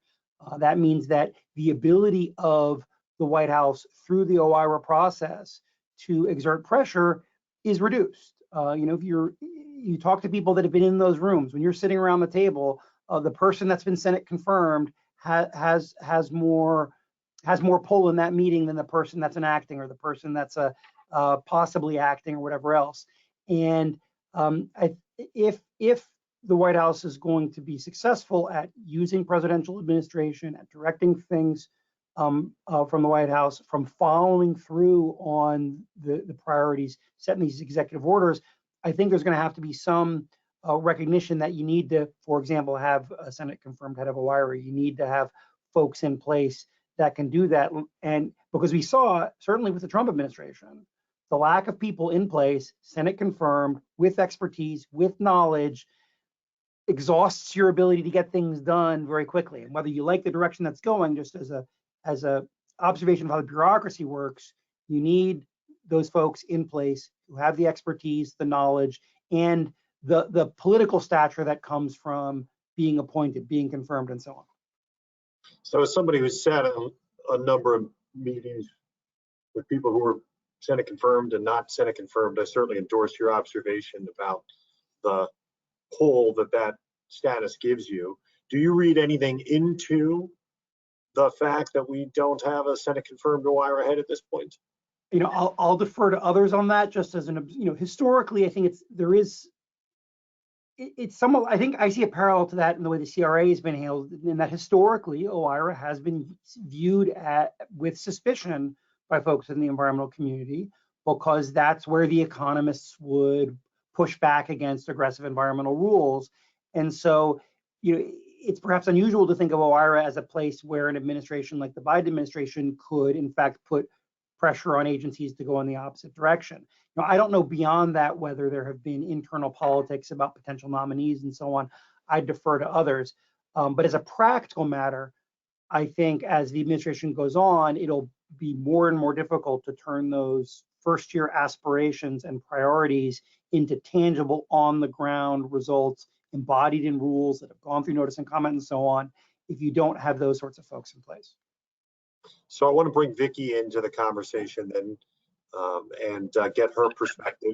That means that the ability of the White House through the OIRA process to exert pressure is reduced. If you talk to people that have been in those rooms, when you're sitting around the table, the person that's been Senate confirmed has more pull in that meeting than the person that's enacting, or the person that's a possibly acting or whatever else. And if the White House is going to be successful at using presidential administration, at directing things from the White House, from following through on the priorities set in these executive orders, I think there's going to have to be some recognition that you need to, for example, have a Senate confirmed head of OIRA. You need to have folks in place that can do that. And because we saw, certainly with the Trump administration, the lack of people in place, Senate confirmed, with expertise, with knowledge, exhausts your ability to get things done very quickly. And whether you like the direction that's going, just as a observation of how the bureaucracy works, you need those folks in place who have the expertise, the knowledge, and the political stature that comes from being appointed, being confirmed, and so on. So as somebody who's sat in a number of meetings with people who were Senate confirmed and not Senate confirmed, I certainly endorse your observation about the hole that status gives you. Do you read anything into the fact that we don't have a Senate confirmed OIRA head at this point? You know, I'll defer to others on that. Just as an, you know, historically, I think it's somewhat, I think I see a parallel to that in the way the CRA has been handled, in that historically OIRA has been viewed with suspicion by folks in the environmental community, because that's where the economists would push back against aggressive environmental rules. And so, you know, it's perhaps unusual to think of OIRA as a place where an administration like the Biden administration could, in fact, put pressure on agencies to go in the opposite direction. Now, I don't know beyond that whether there have been internal politics about potential nominees and so on. I defer to others. But as a practical matter, I think as the administration goes on, it'll be more and more difficult to turn those first-year aspirations and priorities into tangible, on-the-ground results embodied in rules that have gone through notice and comment and so on, if you don't have those sorts of folks in place. So I want to bring Vicki into the conversation then, and get her perspective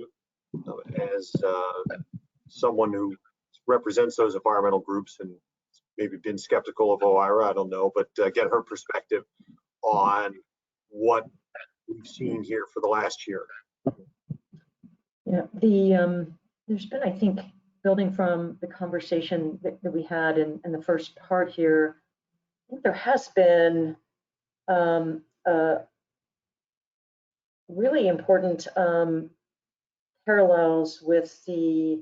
as someone who represents those environmental groups and maybe been skeptical of OIRA, I don't know, but get her perspective on what we've seen here for the last year. Yeah, there's been, I think, building from the conversation that we had in the first part here, I think there has been really important parallels with the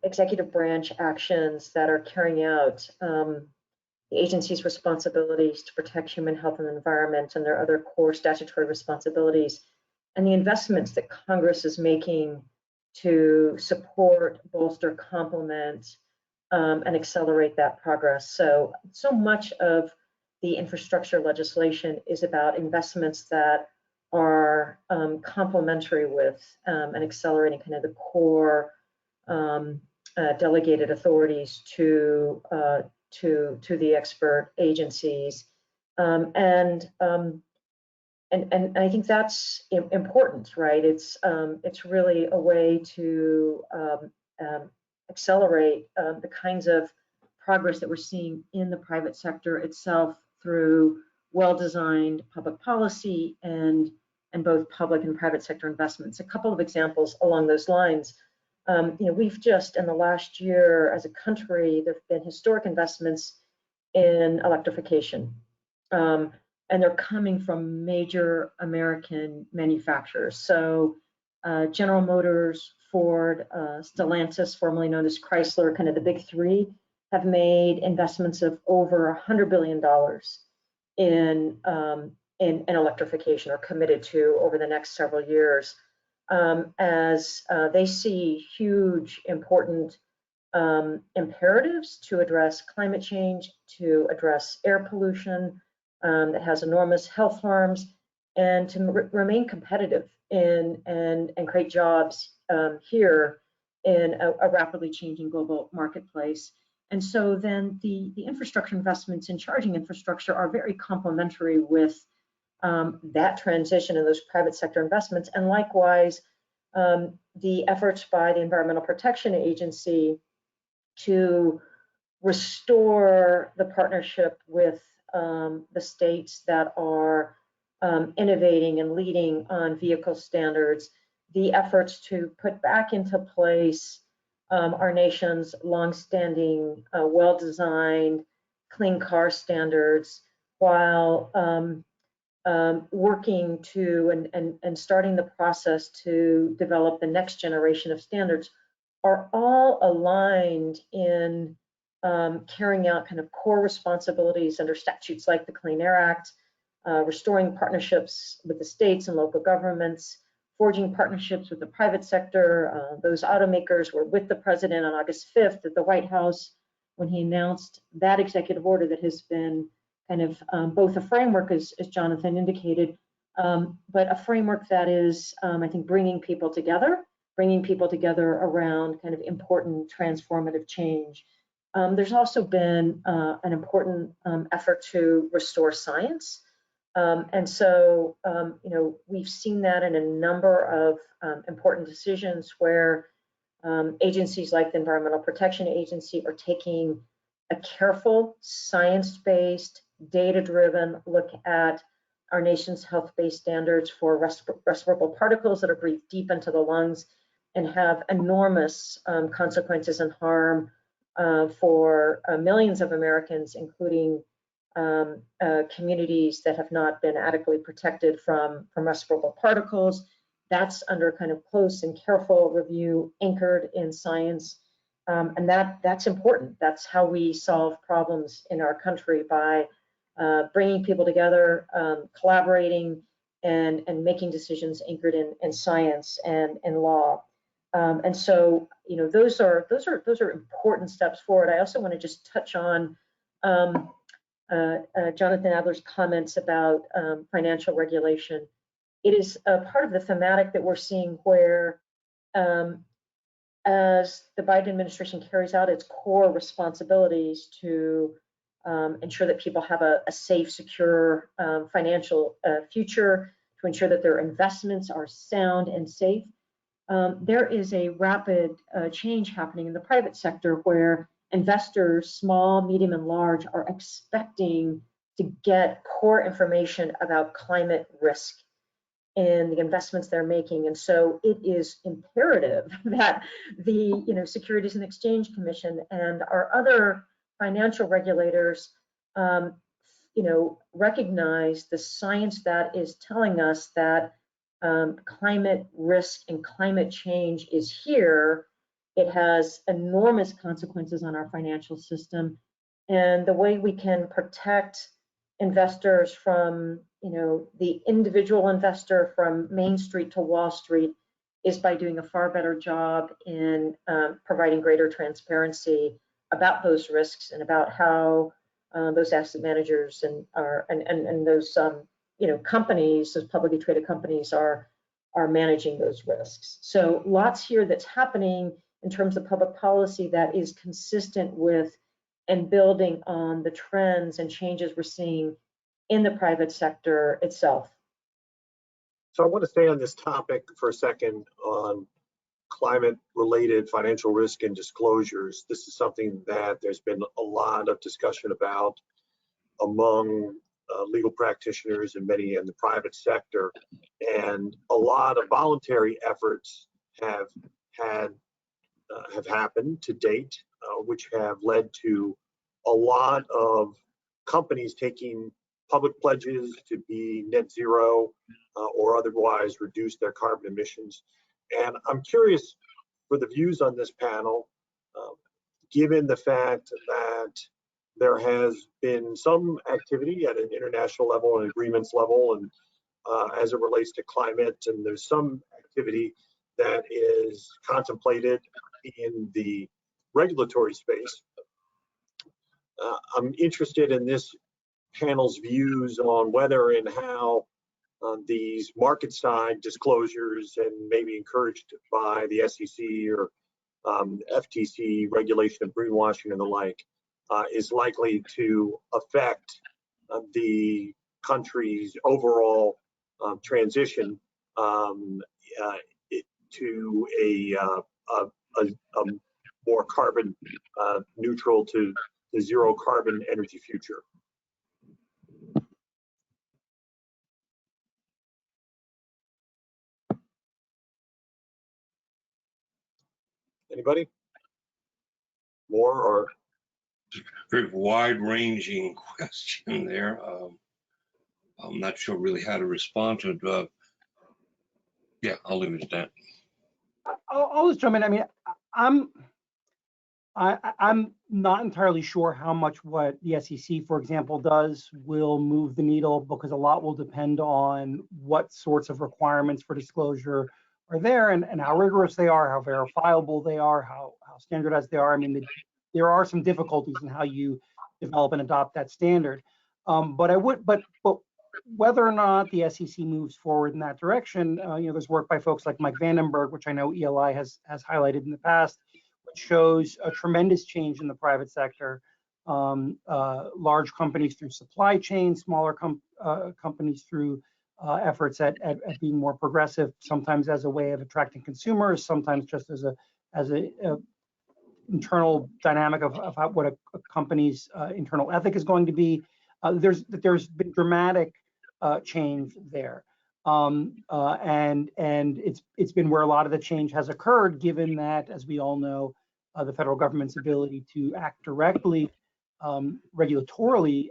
executive branch actions that are carrying out the agency's responsibilities to protect human health and environment and their other core statutory responsibilities, and the investments that Congress is making to support, bolster, complement, and accelerate that progress. So much of the infrastructure legislation is about investments that are complementary with and accelerating kind of the core delegated authorities to the expert agencies, and I think that's important, right? It's really a way to accelerate the kinds of progress that we're seeing in the private sector itself through well-designed public policy and both public and private sector investments. A couple of examples along those lines. You know, we've just in the last year as a country, there have been historic investments in electrification. And they're coming from major American manufacturers. So General Motors, Ford, Stellantis, formerly known as Chrysler, kind of the big three, have made investments of over $100 billion in electrification, or committed to over the next several years, as they see huge, important imperatives to address climate change, to address air pollution that has enormous health harms, and to remain competitive and create jobs here in a rapidly changing global marketplace. And so then the infrastructure investments in charging infrastructure are very complementary with that transition and those private sector investments. And likewise, the efforts by the Environmental Protection Agency to restore the partnership with the states that are innovating and leading on vehicle standards, the efforts to put back into place our nation's longstanding, well-designed clean car standards, while working to and starting the process to develop the next generation of standards, are all aligned in carrying out kind of core responsibilities under statutes like the Clean Air Act, restoring partnerships with the states and local governments, forging partnerships with the private sector. Those automakers were with the president on August 5th at the White House when he announced that executive order that has been kind of both a framework, as Jonathan indicated, but a framework that is, I think, bringing people together around kind of important transformative change. There's also been an important effort to restore science. And so, you know, we've seen that in a number of important decisions where agencies like the Environmental Protection Agency are taking a careful, science-based, data-driven look at our nation's health-based standards for respirable particles that are breathed deep into the lungs and have enormous consequences and harm for millions of Americans, including communities that have not been adequately protected from respirable particles. That's under kind of close and careful review, anchored in science. And that's important. That's how we solve problems in our country, by bringing people together, collaborating, and making decisions anchored in science and law. And so, you know, those are important steps forward. I also want to just touch on Jonathan Adler's comments about financial regulation. It is a part of the thematic that we're seeing where, as the Biden administration carries out its core responsibilities to ensure that people have a safe, secure financial future, to ensure that their investments are sound and safe, there is a rapid change happening in the private sector where investors, small, medium, and large, are expecting to get core information about climate risk in the investments they're making. And so it is imperative that the Securities and Exchange Commission and our other financial regulators recognize the science that is telling us that climate risk and climate change is here. It has enormous consequences on our financial system. And the way we can protect investors from, the individual investor from Main Street to Wall Street is by doing a far better job in providing greater transparency about those risks and about how those asset managers and those companies, those publicly traded companies, are managing those risks. So lots here that's happening in terms of public policy that is consistent with and building on the trends and changes we're seeing in the private sector itself. So I want to stay on this topic for a second on climate-related financial risk and disclosures. This is something that there's been a lot of discussion about among legal practitioners and many in the private sector, and a lot of voluntary efforts have happened to date, which have led to a lot of companies taking public pledges to be net zero or otherwise reduce their carbon emissions. And I'm curious for the views on this panel, given the fact that there has been some activity at an international level and agreements level, and as it relates to climate, and there's some activity that is contemplated in the regulatory space. I'm interested in this panel's views on whether and how these market side disclosures, and maybe encouraged by the SEC or FTC regulation of greenwashing and the like, is likely to affect the country's overall transition to a more carbon neutral to zero carbon energy future. Anybody? More or? Very wide-ranging question there. I'm not sure really how to respond to it. Yeah, I'll leave it at that. I'll just jump in. I mean, I'm not entirely sure how much what the SEC, for example, does will move the needle, because a lot will depend on what sorts of requirements for disclosure are there, and how rigorous they are, how verifiable they are, how standardized they are. I mean, there are some difficulties in how you develop and adopt that standard. But whether or not the SEC moves forward in that direction, there's work by folks like Mike Vandenberg, which I know ELI has highlighted in the past, which shows a tremendous change in the private sector. Large companies through supply chain, smaller companies through efforts at being more progressive, sometimes as a way of attracting consumers, sometimes just as a internal dynamic of what a company's internal ethic is going to be. There's been dramatic change there, and it's been where a lot of the change has occurred, given that, as we all know, the federal government's ability to act directly regulatorily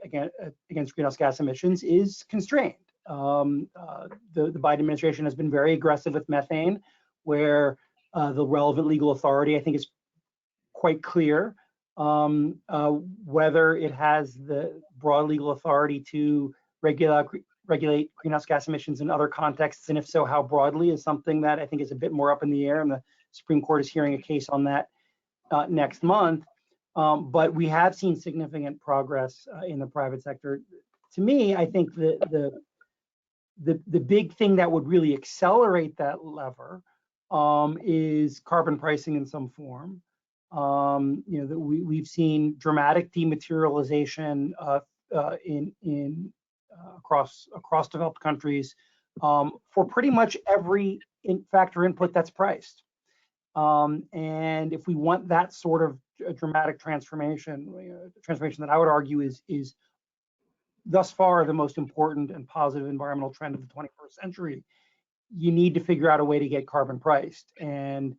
against greenhouse gas emissions is constrained. The Biden administration has been very aggressive with methane, where the relevant legal authority, I think, is quite clear. Whether it has the broad legal authority to regulate greenhouse gas emissions in other contexts, and if so, how broadly, is something that I think is a bit more up in the air, and the Supreme Court is hearing a case on that next month. But we have seen significant progress in the private sector. To me, I think the big thing that would really accelerate that lever is carbon pricing in some form. That we've seen dramatic dematerialization across developed countries for pretty much every factor input that's priced. And if we want that sort of dramatic transformation that I would argue is thus far the most important and positive environmental trend of the 21st century, you need to figure out a way to get carbon priced. And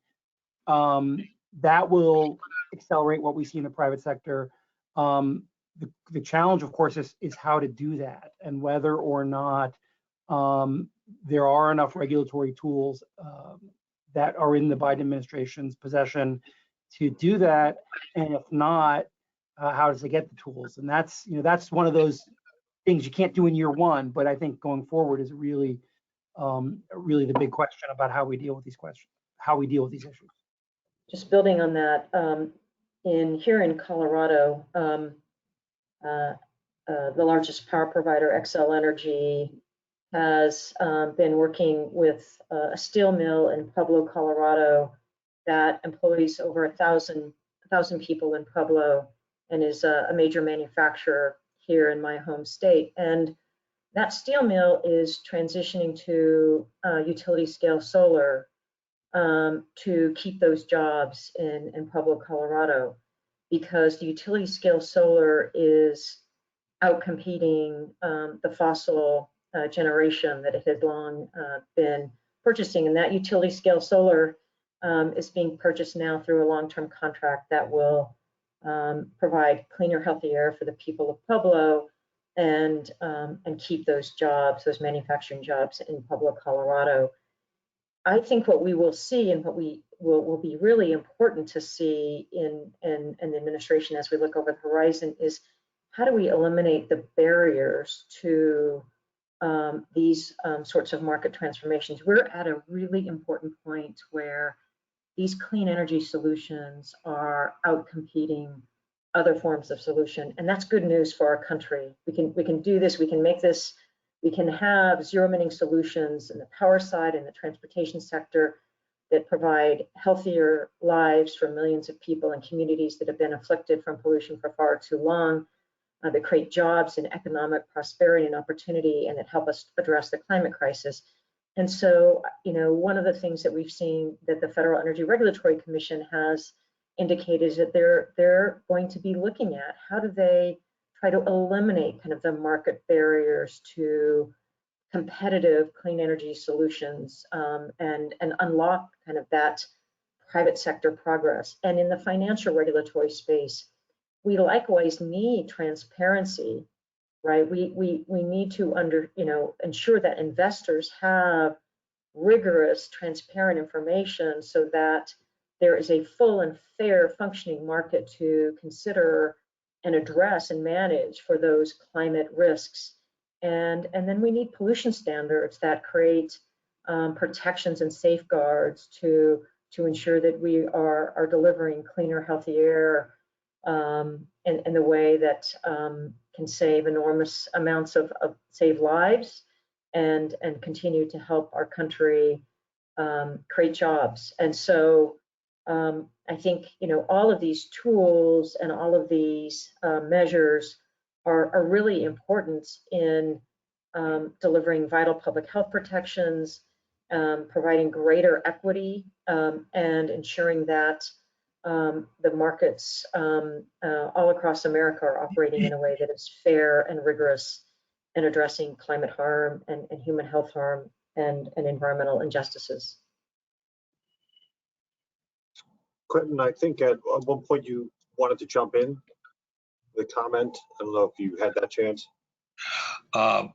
that will accelerate what we see in the private sector. The challenge, of course, is how to do that, and whether or not there are enough regulatory tools that are in the Biden administration's possession to do that, and if not, how does it get the tools? And that's one of those things you can't do in year one, but I think going forward is really the big question about how we deal with these issues. Just building on that, here in Colorado, the largest power provider, Xcel Energy, has been working with a steel mill in Pueblo, Colorado, that employs over 1,000 people in Pueblo, and is a major manufacturer here in my home state. And that steel mill is transitioning to utility scale solar to keep those jobs in Pueblo, Colorado, because the utility scale solar is outcompeting the fossil generation that it had long been purchasing. And that utility scale solar is being purchased now through a long-term contract that will provide cleaner, healthy air for the people of Pueblo, and keep those jobs, those manufacturing jobs in Pueblo, Colorado. I think what we will see, and what will be really important to see in the administration as we look over the horizon, is how do we eliminate the barriers to these sorts of market transformations. We're at a really important point where these clean energy solutions are outcompeting other forms of solution, and that's good news for our country. We can do this. We can make this. We can have zero-emitting solutions in the power side and the transportation sector that provide healthier lives for millions of people in communities that have been afflicted from pollution for far too long, that create jobs and economic prosperity and opportunity, and that help us address the climate crisis. And so, one of the things that we've seen that the Federal Energy Regulatory Commission has indicated is that they're going to be looking at how do they try to eliminate kind of the market barriers to competitive clean energy solutions, and unlock kind of that private sector progress. And in the financial regulatory space, we likewise need transparency, right? We need to ensure that investors have rigorous, transparent information so that there is a full and fair functioning market to consider and address and manage for those climate risks. And then we need pollution standards that create protections and safeguards to ensure that we are delivering cleaner, healthy air in the way that can save enormous amounts of save lives and continue to help our country create jobs. And so I think all of these tools and all of these measures are really important in delivering vital public health protections, providing greater equity, and ensuring that the markets all across America are operating in a way that is fair and rigorous in addressing climate harm and human health harm and environmental injustices. Quentin, I think at one point you wanted to jump in with a comment. I don't know if you had that chance. I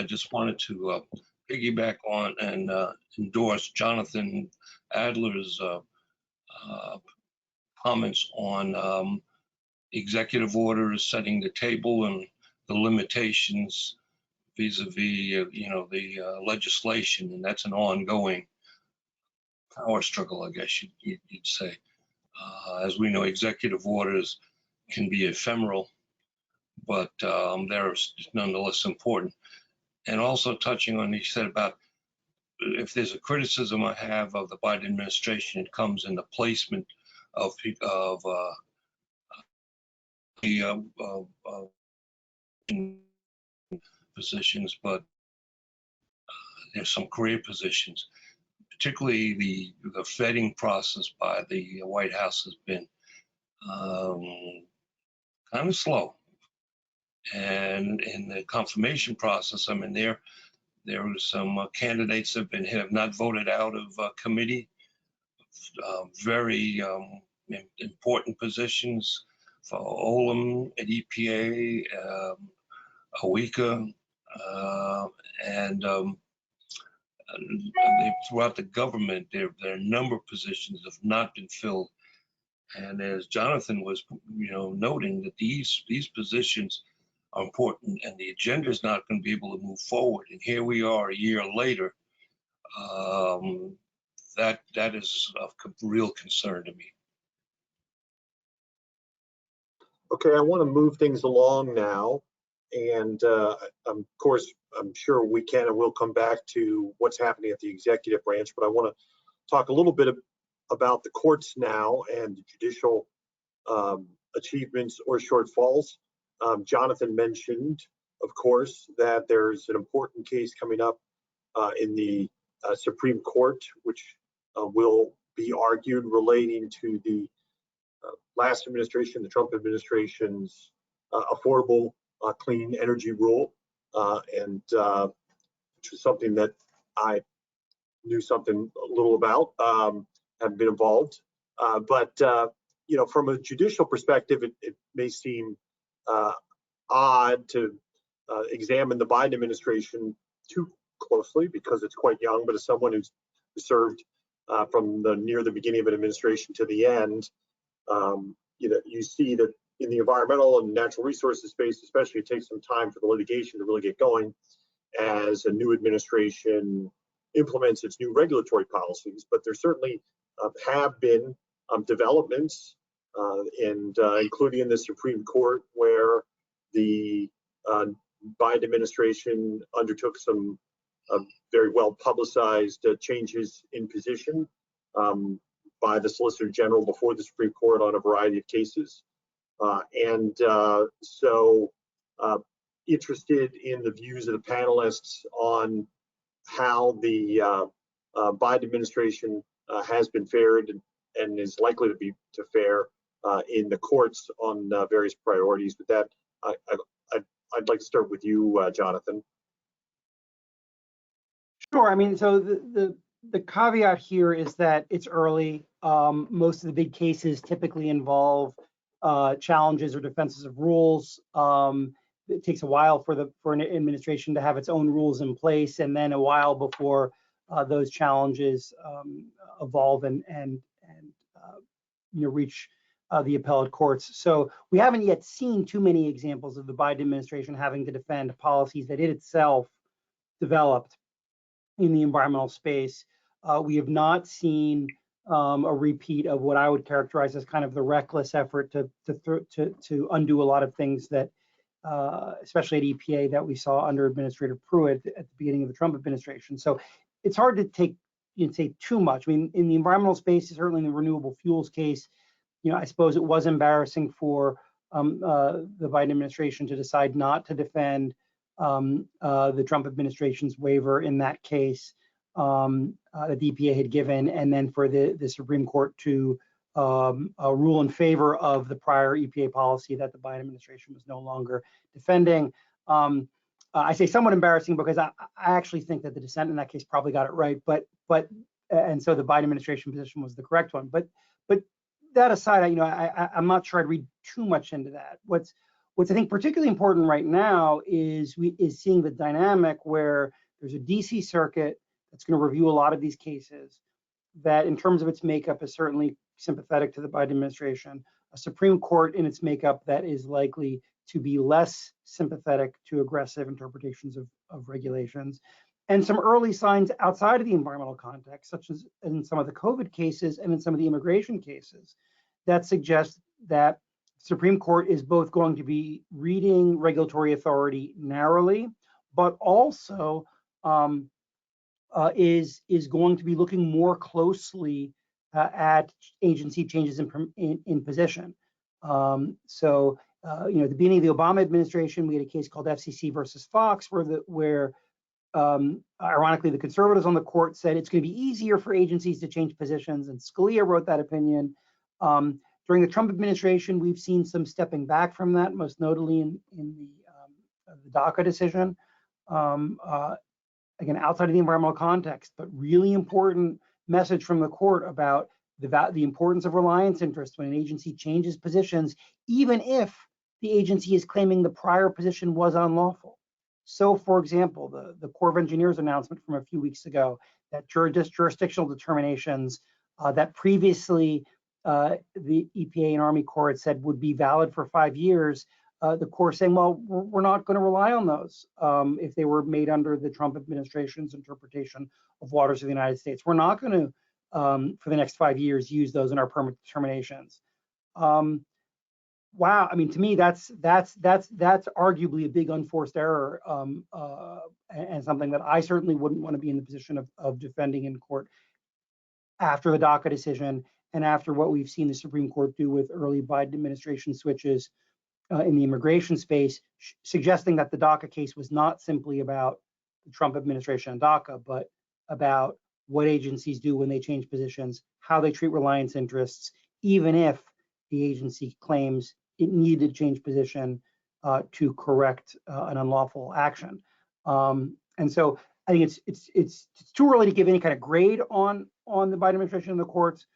just wanted to piggyback on and endorse Jonathan Adler's comments on executive orders setting the table and the limitations vis-a-vis, the legislation, and that's an ongoing power struggle, I guess you'd say. As we know, executive orders can be ephemeral, but they're nonetheless important. And also touching on, you said about if there's a criticism I have of the Biden administration, it comes in the placement of positions, but there's some career positions. Particularly the vetting process by the White House has been kind of slow. And in the confirmation process, I mean, there were some candidates that have not voted out of committee, very important positions for Olin at EPA, OECA, and throughout the government, there are a number of positions that have not been filled. And as Jonathan was, noting that these positions are important, and the agenda is not going to be able to move forward. And here we are a year later. That is of real concern to me. Okay, I want to move things along now. And of course, I'm sure we can and will come back to what's happening at the executive branch, but I want to talk a little bit about the courts now and the judicial achievements or shortfalls. Jonathan mentioned, of course, that there's an important case coming up in the Supreme Court, which will be argued relating to the last administration, the Trump administration's affordable clean energy rule, and which is something that I knew something a little about, haven't been involved. But from a judicial perspective, it may seem odd to examine the Biden administration too closely because it's quite young, but as someone who's served from near the beginning of an administration to the end, you see that in the environmental and natural resources space, especially, it takes some time for the litigation to really get going as a new administration implements its new regulatory policies. But there certainly have been developments, and including in the Supreme Court, where the Biden administration undertook some very well publicized changes in position by the Solicitor General before the Supreme Court on a variety of cases. So interested in the views of the panelists on how the Biden administration has been fared and is likely to fare in the courts on various priorities. With that, I'd like to start with you, Jonathan. Sure. I mean, so the caveat here is that it's early. most of the big cases typically involve challenges or defenses of rules. It takes a while for an administration to have its own rules in place, and then a while before those challenges evolve and reach the appellate courts. So we haven't yet seen too many examples of the Biden administration having to defend policies that it itself developed in the environmental space. We have not seen a repeat of what I would characterize as kind of the reckless effort to undo a lot of things that, especially at EPA, that we saw under Administrator Pruitt at the beginning of the Trump administration. So it's hard to say too much. I mean, in the environmental space, certainly in the renewable fuels case, I suppose it was embarrassing for the Biden administration to decide not to defend the Trump administration's waiver in that case that the EPA had given, and then for the Supreme Court to rule in favor of the prior EPA policy that the Biden administration was no longer defending. I say somewhat embarrassing because I actually think that the dissent in that case probably got it right, and so the Biden administration position was the correct one. But that aside, I'm not sure I'd read too much into that. What's I think particularly important right now is seeing the dynamic where there's a DC circuit that's going to review a lot of these cases that, in terms of its makeup, is certainly sympathetic to the Biden administration. A Supreme Court in its makeup that is likely to be less sympathetic to aggressive interpretations of regulations, and some early signs outside of the environmental context, such as in some of the COVID cases and in some of the immigration cases, that suggest that Supreme Court is both going to be reading regulatory authority narrowly, but also is going to be looking more closely at agency changes in position. So at the beginning of the Obama administration, we had a case called FCC versus Fox, where ironically the conservatives on the court said it's going to be easier for agencies to change positions, and Scalia wrote that opinion. During the Trump administration, we've seen some stepping back from that, most notably in the DACA decision. Again, outside of the environmental context, but really important message from the court about the importance of reliance interest when an agency changes positions, even if the agency is claiming the prior position was unlawful. So, for example, the Corps of Engineers announcement from a few weeks ago that jurisdictional determinations that previously the EPA and Army Corps had said would be valid for 5 years, the Corps saying, well, we're not going to rely on those if they were made under the Trump administration's interpretation of waters of the United States. We're not going to, for the next 5 years, use those in our permit determinations. Wow, I mean, to me, that's arguably a big unforced error, and something that I certainly wouldn't want to be in the position of defending in court after the DACA decision and after what we've seen the Supreme Court do with early Biden administration switches in the immigration space, suggesting that the DACA case was not simply about the Trump administration and DACA, but about what agencies do when they change positions, how they treat reliance interests, even if the agency claims it needed to change position to correct an unlawful action. And so I think it's too early to give any kind of grade on the Biden administration and the courts.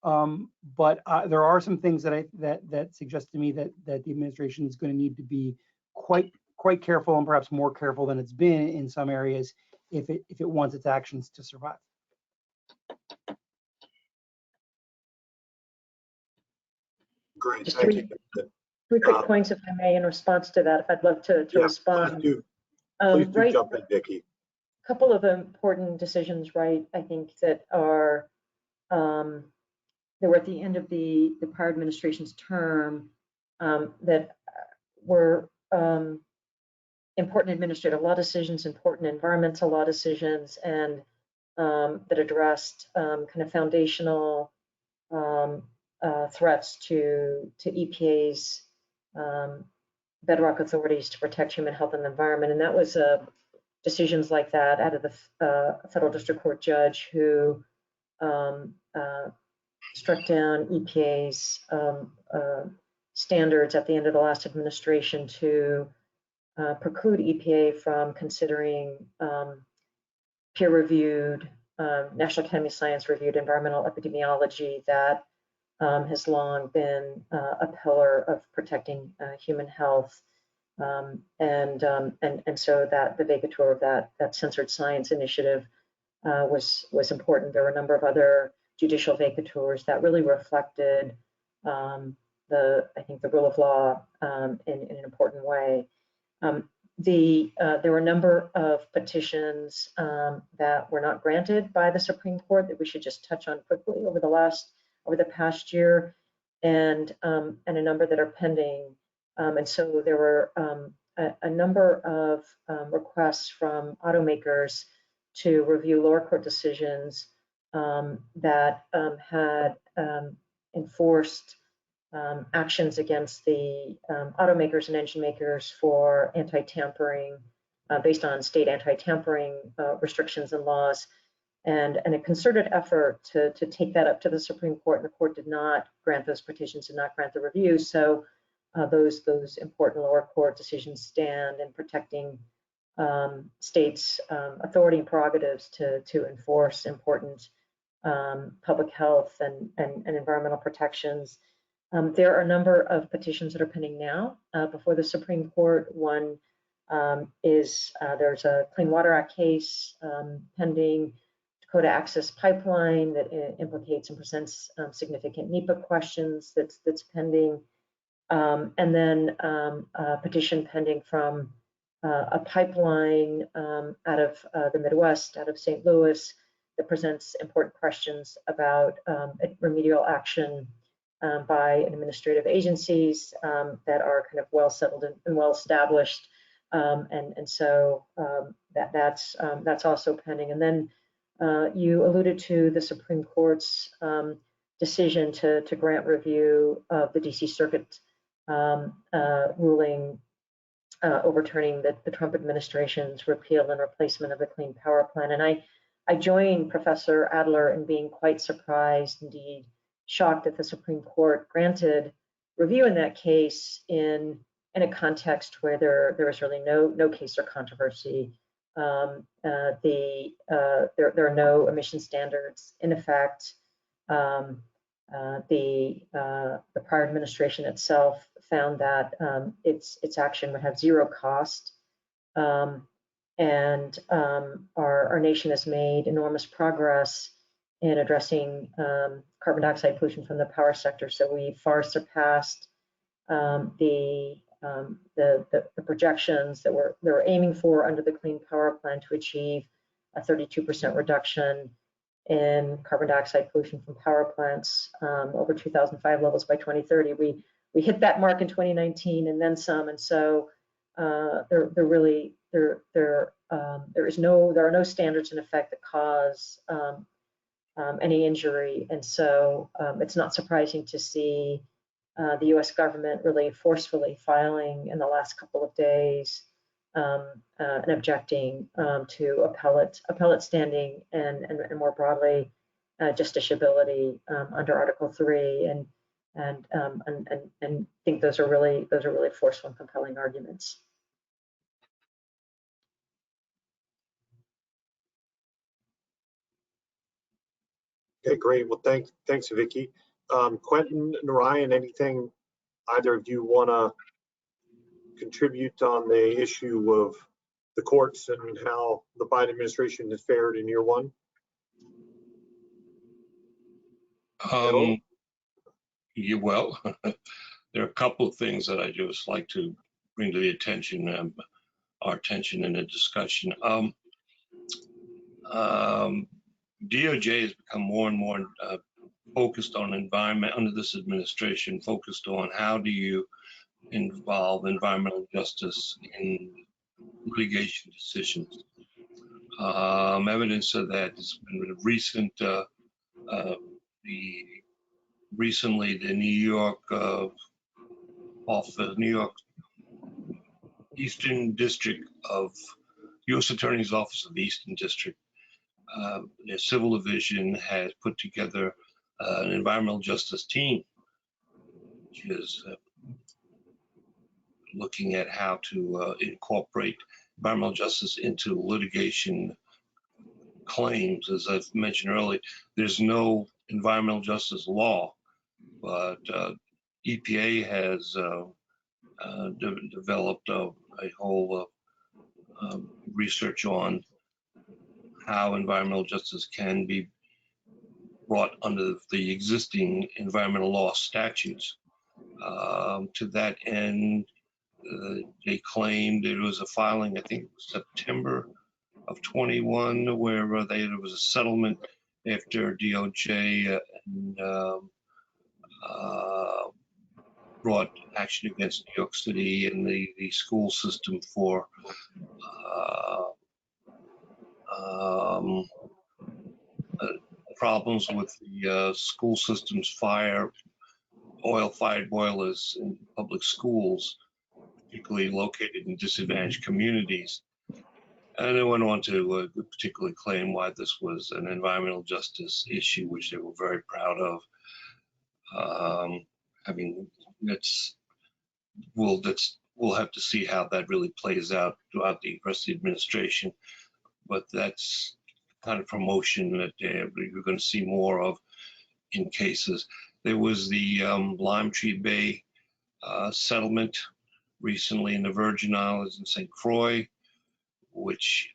But there are some things that suggest to me that the administration is going to need to be quite careful, and perhaps more careful than it's been in some areas, if it wants its actions to survive. Great, Just thank you. Three quick points, if I may, in response to that, if I'd love to respond. Please do Right, jump in, Vicki. a couple of important decisions, right, I think that are that were at the end of the prior administration's term that were important administrative law decisions, important environmental law decisions, and that addressed kind of foundational threats to EPA's bedrock authorities to protect human health and the environment. And that was decisions like that out of the federal district court judge who struck down EPA's standards at the end of the last administration to preclude EPA from considering peer-reviewed National Academy of Science reviewed environmental epidemiology that has long been a pillar of protecting human health. And so that the vacatur of that censored science initiative was important. There were a number of other judicial vacatures that really reflected I think the rule of law in an important way. There were a number of petitions that were not granted by the Supreme Court that we should just touch on quickly over the past year, and a number that are pending. And so there were a number of requests from automakers to review lower court decisions that had enforced actions against the automakers and engine makers for anti-tampering, based on state anti-tampering restrictions and laws, and a concerted effort to take that up to the Supreme Court, and the court did not grant those petitions, did not grant the review. So those important lower court decisions stand in protecting states' authority and prerogatives to enforce important public health and environmental protections. There are a number of petitions that are pending now before the Supreme Court. One is there's a Clean Water Act case pending, Dakota Access Pipeline, that implicates and presents significant NEPA questions that's pending. And then a petition pending from a pipeline out of the Midwest, out of St. Louis, that presents important questions about remedial action by administrative agencies that are kind of well settled and well established, and so that's also pending. And then you alluded to the Supreme Court's decision to grant review of the DC Circuit ruling overturning the Trump administration's repeal and replacement of the Clean Power Plan. And I joined Professor Adler in being quite surprised, indeed shocked, that the Supreme Court granted review in that case in a context where there was really no case or controversy. There are no emission standards in effect. The prior administration itself found that its action would have zero cost, and our nation has made enormous progress in addressing carbon dioxide pollution from the power sector. So we far surpassed the projections that we're aiming for under the Clean Power Plan to achieve a 32% reduction in carbon dioxide pollution from power plants over 2005 levels by 2030. We hit that mark in 2019 and then some, and so there are no standards in effect that cause any injury, and so it's not surprising to see the U.S. government really forcefully filing in the last couple of days and objecting to appellate standing and more broadly justiciability under Article 3, and think those are really forceful and compelling arguments. Okay, great. Well, thanks, Vicky. Quentin, Narayan, anything either of you want to contribute on the issue of the courts and how the Biden administration has fared in year one? Yeah, well, there are a couple of things that I just like to bring to the attention, our attention in the discussion. DOJ has become more and more focused on environment under this administration, focused on how do you involve environmental justice in litigation decisions. Evidence of that has been recent. Recently, the New York Eastern District of U.S. Attorney's Office of the Eastern District, their civil division has put together an environmental justice team, which is looking at how to incorporate environmental justice into litigation claims. As I've mentioned earlier, there's no environmental justice law, but EPA has developed a whole research on how environmental justice can be brought under the existing environmental law statutes. To that end, they claimed there was a filing, I think it was September of 21, where there was a settlement after DOJ brought action against New York City and the school system for problems with the school system's oil-fired boilers in public schools, particularly located in disadvantaged communities. And they went on to particularly claim why this was an environmental justice issue, which they were very proud of. We'll have to see how that really plays out throughout the rest of the administration, but that's kind of promotion that you're going to see more of in cases. There was the Lime Tree Bay settlement recently in the Virgin Islands and St. Croix, which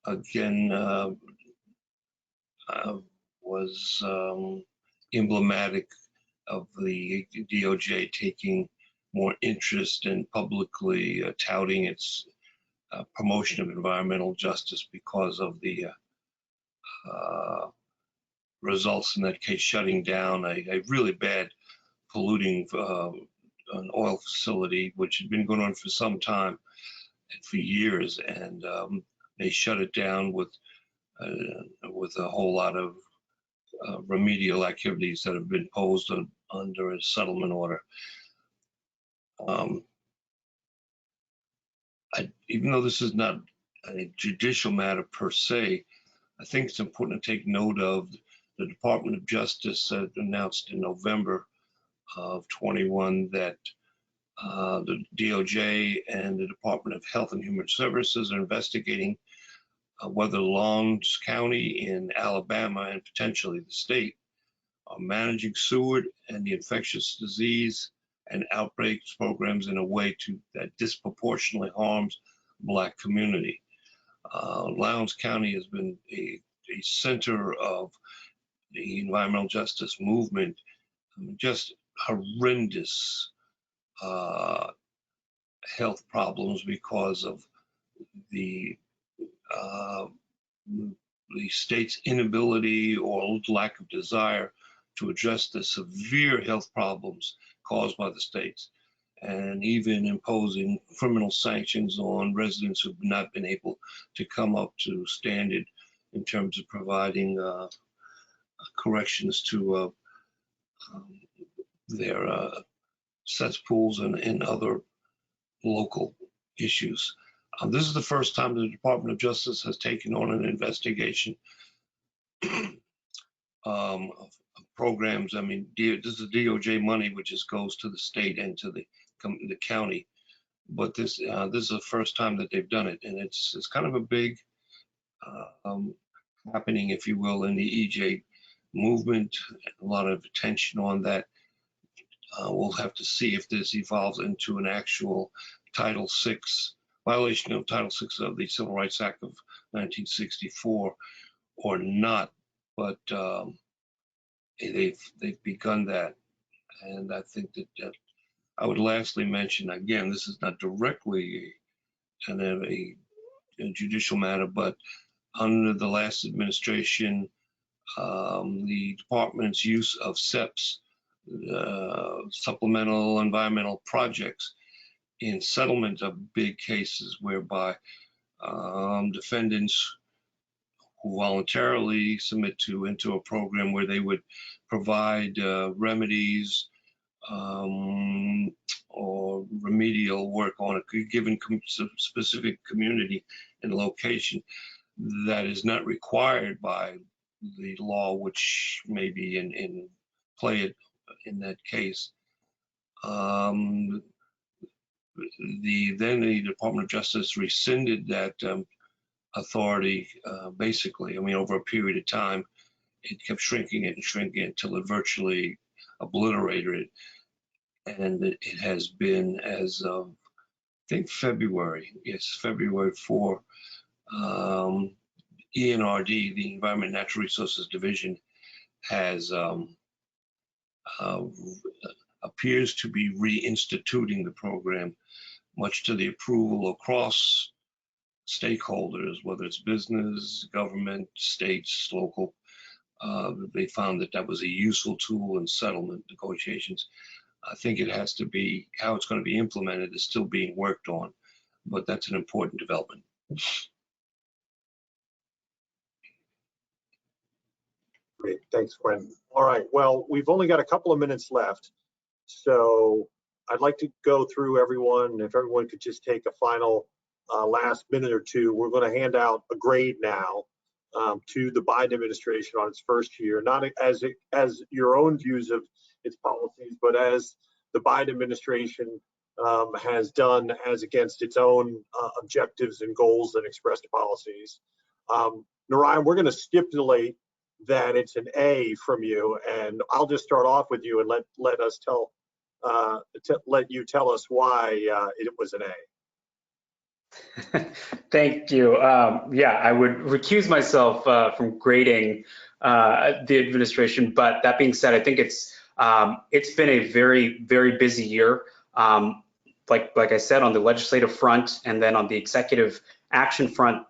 again was emblematic of the DOJ taking more interest in publicly touting its promotion of environmental justice because of the results in that case shutting down a really bad polluting an oil facility, which had been going on for some time, for years, and they shut it down with a whole lot of remedial activities that have been posed under a settlement order. Even though this is not a judicial matter per se, I think it's important to take note of the Department of Justice announced in November of 21 that the DOJ and the Department of Health and Human Services are investigating whether Lowndes County in Alabama and potentially the state are managing Seward and the infectious disease and outbreaks programs in a way that disproportionately harms Black community. Lowndes County has been a center of the environmental justice movement. Just horrendous health problems because of the state's inability or lack of desire to address the severe health problems caused by the states, and even imposing criminal sanctions on residents who've not been able to come up to standard in terms of providing corrections to their cesspools and other local issues. This is the first time the Department of Justice has taken on an investigation of programs. I mean, this is DOJ money, which just goes to the state and to the county. But this is the first time that they've done it, and it's kind of a big happening, if you will, in the EJ movement. A lot of attention on that. We'll have to see if this evolves into an actual Title VI violation of Title VI of the Civil Rights Act of 1964 or not. But they've begun that, and I think that I would lastly mention, again, this is not directly a judicial matter, but under the last administration, the department's use of SEPs, supplemental environmental projects, in settlement of big cases whereby defendants who voluntarily submit into a program where they would provide remedies or remedial work on a given specific community and location that is not required by the law, which may be in play in that case. Then the Department of Justice rescinded that authority, basically. I mean, over a period of time, it kept shrinking it and shrinking it until it virtually obliterated it. And it has been, as of, I think, February, yes, February 4, ENRD, the Environment and Natural Resources Division, has appears to be reinstituting the program, much to the approval across stakeholders, whether it's business, government, states, local. They found that that was a useful tool in settlement negotiations. I think it has to be, how it's going to be implemented is still being worked on, but that's an important development. Great, thanks, Quentin. All right, well, we've only got a couple of minutes left, so I'd like to go through everyone. If everyone could just take a final last minute or two, we're going to hand out a grade now to the Biden administration on its first year, not as your own views of its policies, but as the Biden administration has done as against its own objectives and goals and expressed policies. Narayan, we're going to stipulate that it's an A from you, and I'll just start off with you and let you tell us why it was an A. Thank you. Yeah, I would recuse myself from grading the administration, but that being said, I think it's been a very, very busy year. Like I said, on the legislative front and then on the executive action front,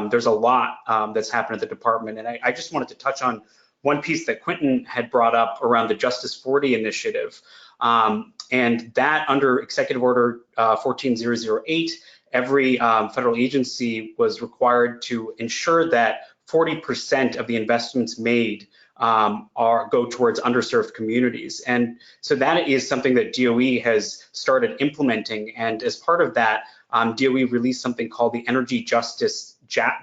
there's a lot that's happened at the department. And I just wanted to touch on one piece that Quentin had brought up around the Justice 40 initiative. And that under Executive Order 14008, every federal agency was required to ensure that 40% of the investments made go towards underserved communities. And so that is something that DOE has started implementing. And as part of that, DOE released something called the Energy Justice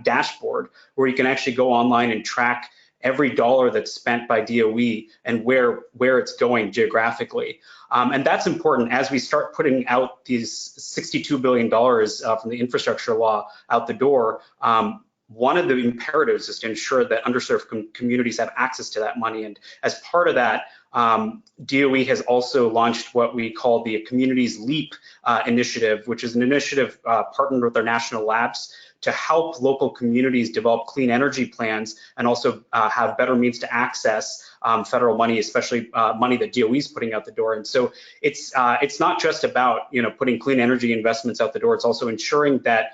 Dashboard, where you can actually go online and track every dollar that's spent by DOE and where it's going geographically. And that's important as we start putting out these $62 billion from the infrastructure law out the door. One of the imperatives is to ensure that underserved communities have access to that money. And as part of that, DOE has also launched what we call the Communities Leap initiative, which is an initiative partnered with our national labs to help local communities develop clean energy plans and also have better means to access federal money, especially money that DOE is putting out the door. And so it's not just about putting clean energy investments out the door. It's also ensuring that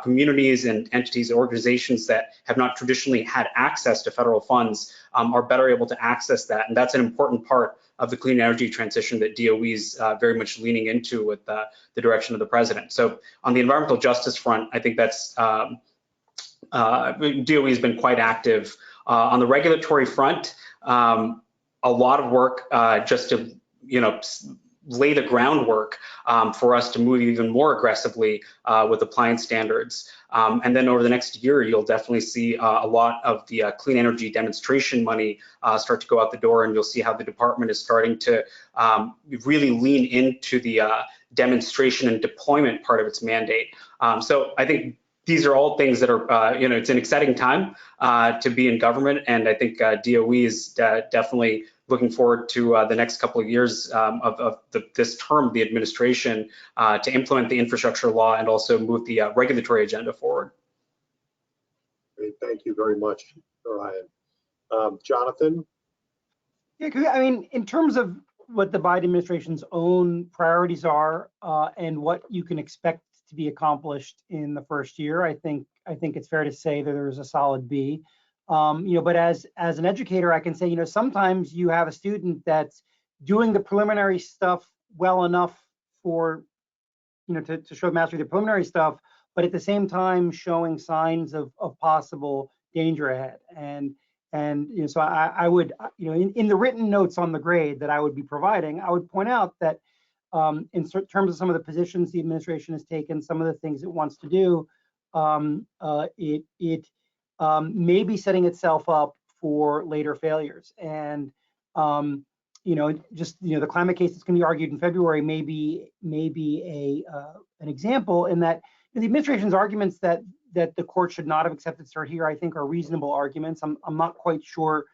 communities and entities, organizations that have not traditionally had access to federal funds are better able to access that. And that's an important part of the clean energy transition that DOE is very much leaning into with the direction of the president. So on the environmental justice front, I think that's DOE has been quite active. On the regulatory front, a lot of work just to lay the groundwork for us to move even more aggressively with appliance standards. And then over the next year, you'll definitely see a lot of the clean energy demonstration money start to go out the door, and you'll see how the department is starting to really lean into the demonstration and deployment part of its mandate. So I think these are all things that are, it's an exciting time to be in government, and I think DOE is definitely looking forward to the next couple of years of this term of the administration to implement the infrastructure law and also move the regulatory agenda forward. Great, thank you very much, Ryan. Jonathan? Yeah, I mean, in terms of what the Biden administration's own priorities are and what you can expect to be accomplished in the first year, I think it's fair to say that there's a solid B. But as an educator, I can say, sometimes you have a student that's doing the preliminary stuff well enough for, to show mastery of the preliminary stuff, but at the same time showing signs of possible danger ahead. And so I would, in the written notes on the grade that I would be providing, I would point out that in terms of some of the positions the administration has taken, some of the things it wants to do, it may be setting itself up for later failures. And the climate case that's going to be argued in February may be an example in that the administration's arguments that that the court should not have accepted cert here, I think, are reasonable arguments. I'm not quite sure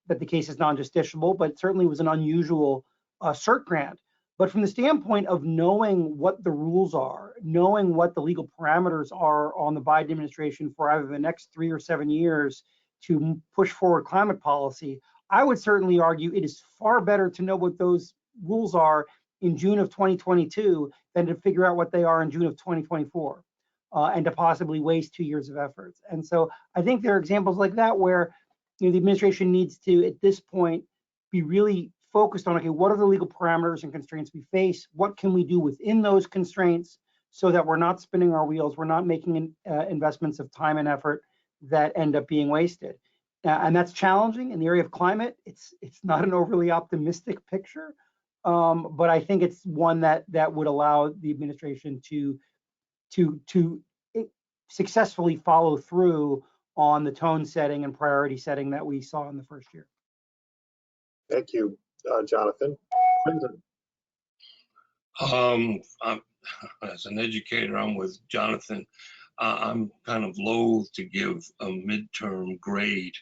that the case is non-justiciable, but it certainly was an unusual cert grant. But from the standpoint of knowing what the rules are, knowing what the legal parameters are on the Biden administration for either the next 3 or 7 years to push forward climate policy, I would certainly argue it is far better to know what those rules are in June of 2022 than to figure out what they are in June of 2024 and to possibly waste 2 years of efforts. And so I think there are examples like that where the administration needs to, at this point, be really focused on, okay, what are the legal parameters and constraints we face? What can we do within those constraints so that we're not spinning our wheels, we're not making investments of time and effort that end up being wasted. And that's challenging in the area of climate. It's not an overly optimistic picture, but I think it's one that would allow the administration to successfully follow through on the tone setting and priority setting that we saw in the first year. Thank you, Jonathan. Quinton. As an educator, I'm with Jonathan. I'm kind of loath to give a midterm grade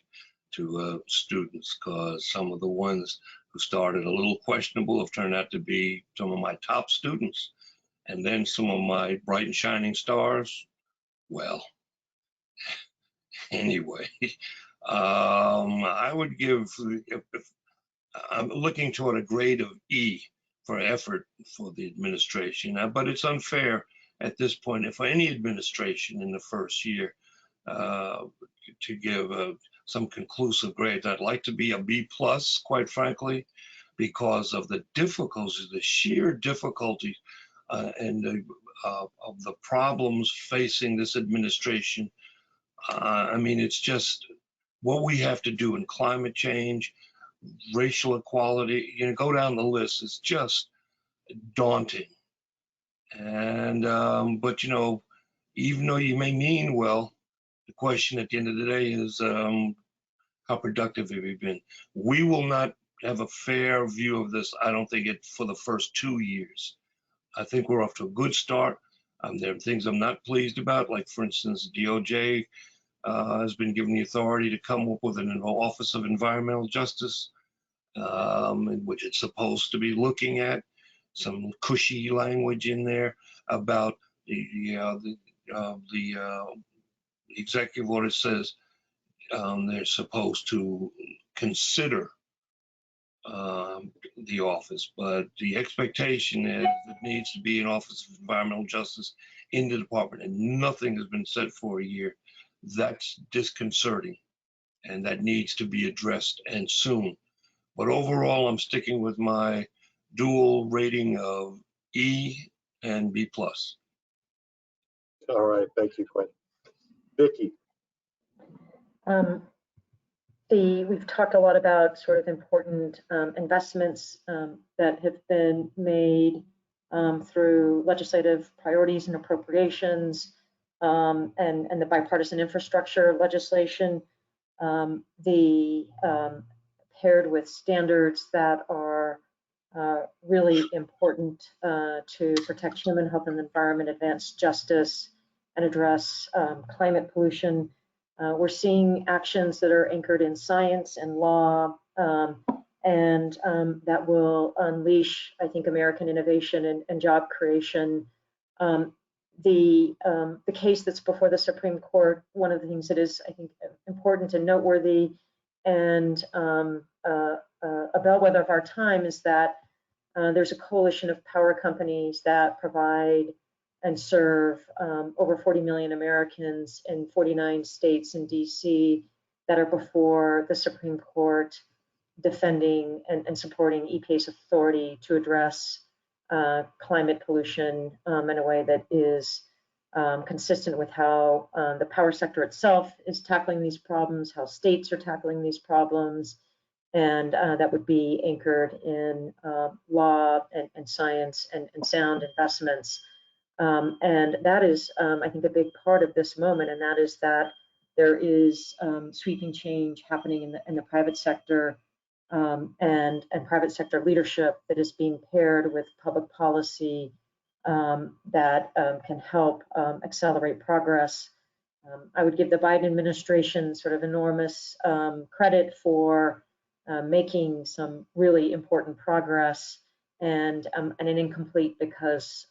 to students because some of the ones who started a little questionable have turned out to be some of my top students. And then some of my bright and shining stars, well, anyway, I would give, if I'm looking toward a grade of E for effort for the administration, but it's unfair at this point for any administration in the first year to give some conclusive grades. I'd like to be a B plus, quite frankly, because of the difficulties, the sheer difficulties and of the problems facing this administration. I mean, it's just what we have to do in climate change, racial equality, go down the list. It's just daunting. And, but, even though you may mean well, the question at the end of the day is how productive have you been? We will not have a fair view of this, I don't think, for the first 2 years. I think we're off to a good start. There are things I'm not pleased about, like, for instance, DOJ has been given the authority to come up with an Office of Environmental Justice, in which it's supposed to be looking at some cushy language in there about the executive order says they're supposed to consider the office, but the expectation is it needs to be an Office of Environmental Justice in the department, and nothing has been said for a year. That's disconcerting, and that needs to be addressed, and soon. But overall, I'm sticking with my dual rating of E and B plus. All right, thank you, Quinn. Vicki. We've talked a lot about sort of important investments that have been made through legislative priorities and appropriations and the bipartisan infrastructure legislation, paired with standards that are really important to protect human health and environment, advance justice, and address climate pollution. We're seeing actions that are anchored in science and law, and that will unleash, I think, American innovation and job creation. The case that's before the Supreme Court, one of the things that is, I think, important and noteworthy and a bellwether of our time is that there's a coalition of power companies that provide and serve over 40 million Americans in 49 states and DC that are before the Supreme Court defending and supporting EPA's authority to address climate pollution in a way that is consistent with how the power sector itself is tackling these problems, how states are tackling these problems, and that would be anchored in law and science and sound investments. And that is, I think, a big part of this moment, and that is that there is sweeping change happening in the private sector and private sector leadership that is being paired with public policy that can help accelerate progress I would give the Biden administration sort of enormous credit for making some really important progress, and an incomplete because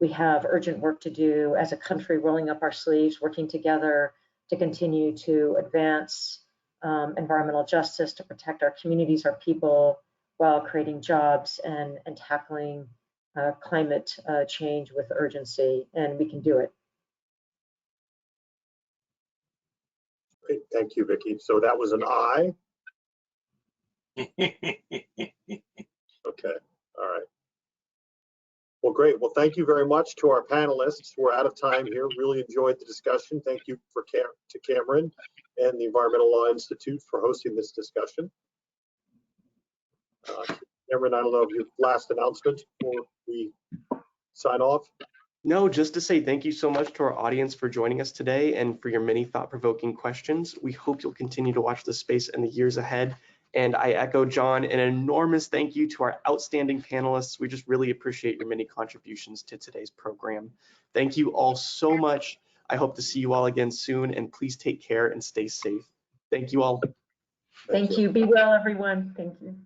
we have urgent work to do as a country, rolling up our sleeves, working together to continue to advance environmental justice, to protect our communities, our people, while creating jobs and tackling climate change with urgency, and we can do it. Great, thank you, Vicki. So that was an aye. Okay, all right. Well, great. Well, thank you very much to our panelists. We're out of time here. Really enjoyed the discussion. Thank you to Cameron and the Environmental Law Institute for hosting this discussion. Cameron, I don't know if your last announcement before we sign off. No, just to say thank you so much to our audience for joining us today and for your many thought-provoking questions. We hope you'll continue to watch this space in the years ahead. And I echo John, an enormous thank you to our outstanding panelists. We just really appreciate your many contributions to today's program. Thank you all so much. I hope to see you all again soon, and please take care and stay safe. Thank you all. Thank you. Be well, everyone. Thank you.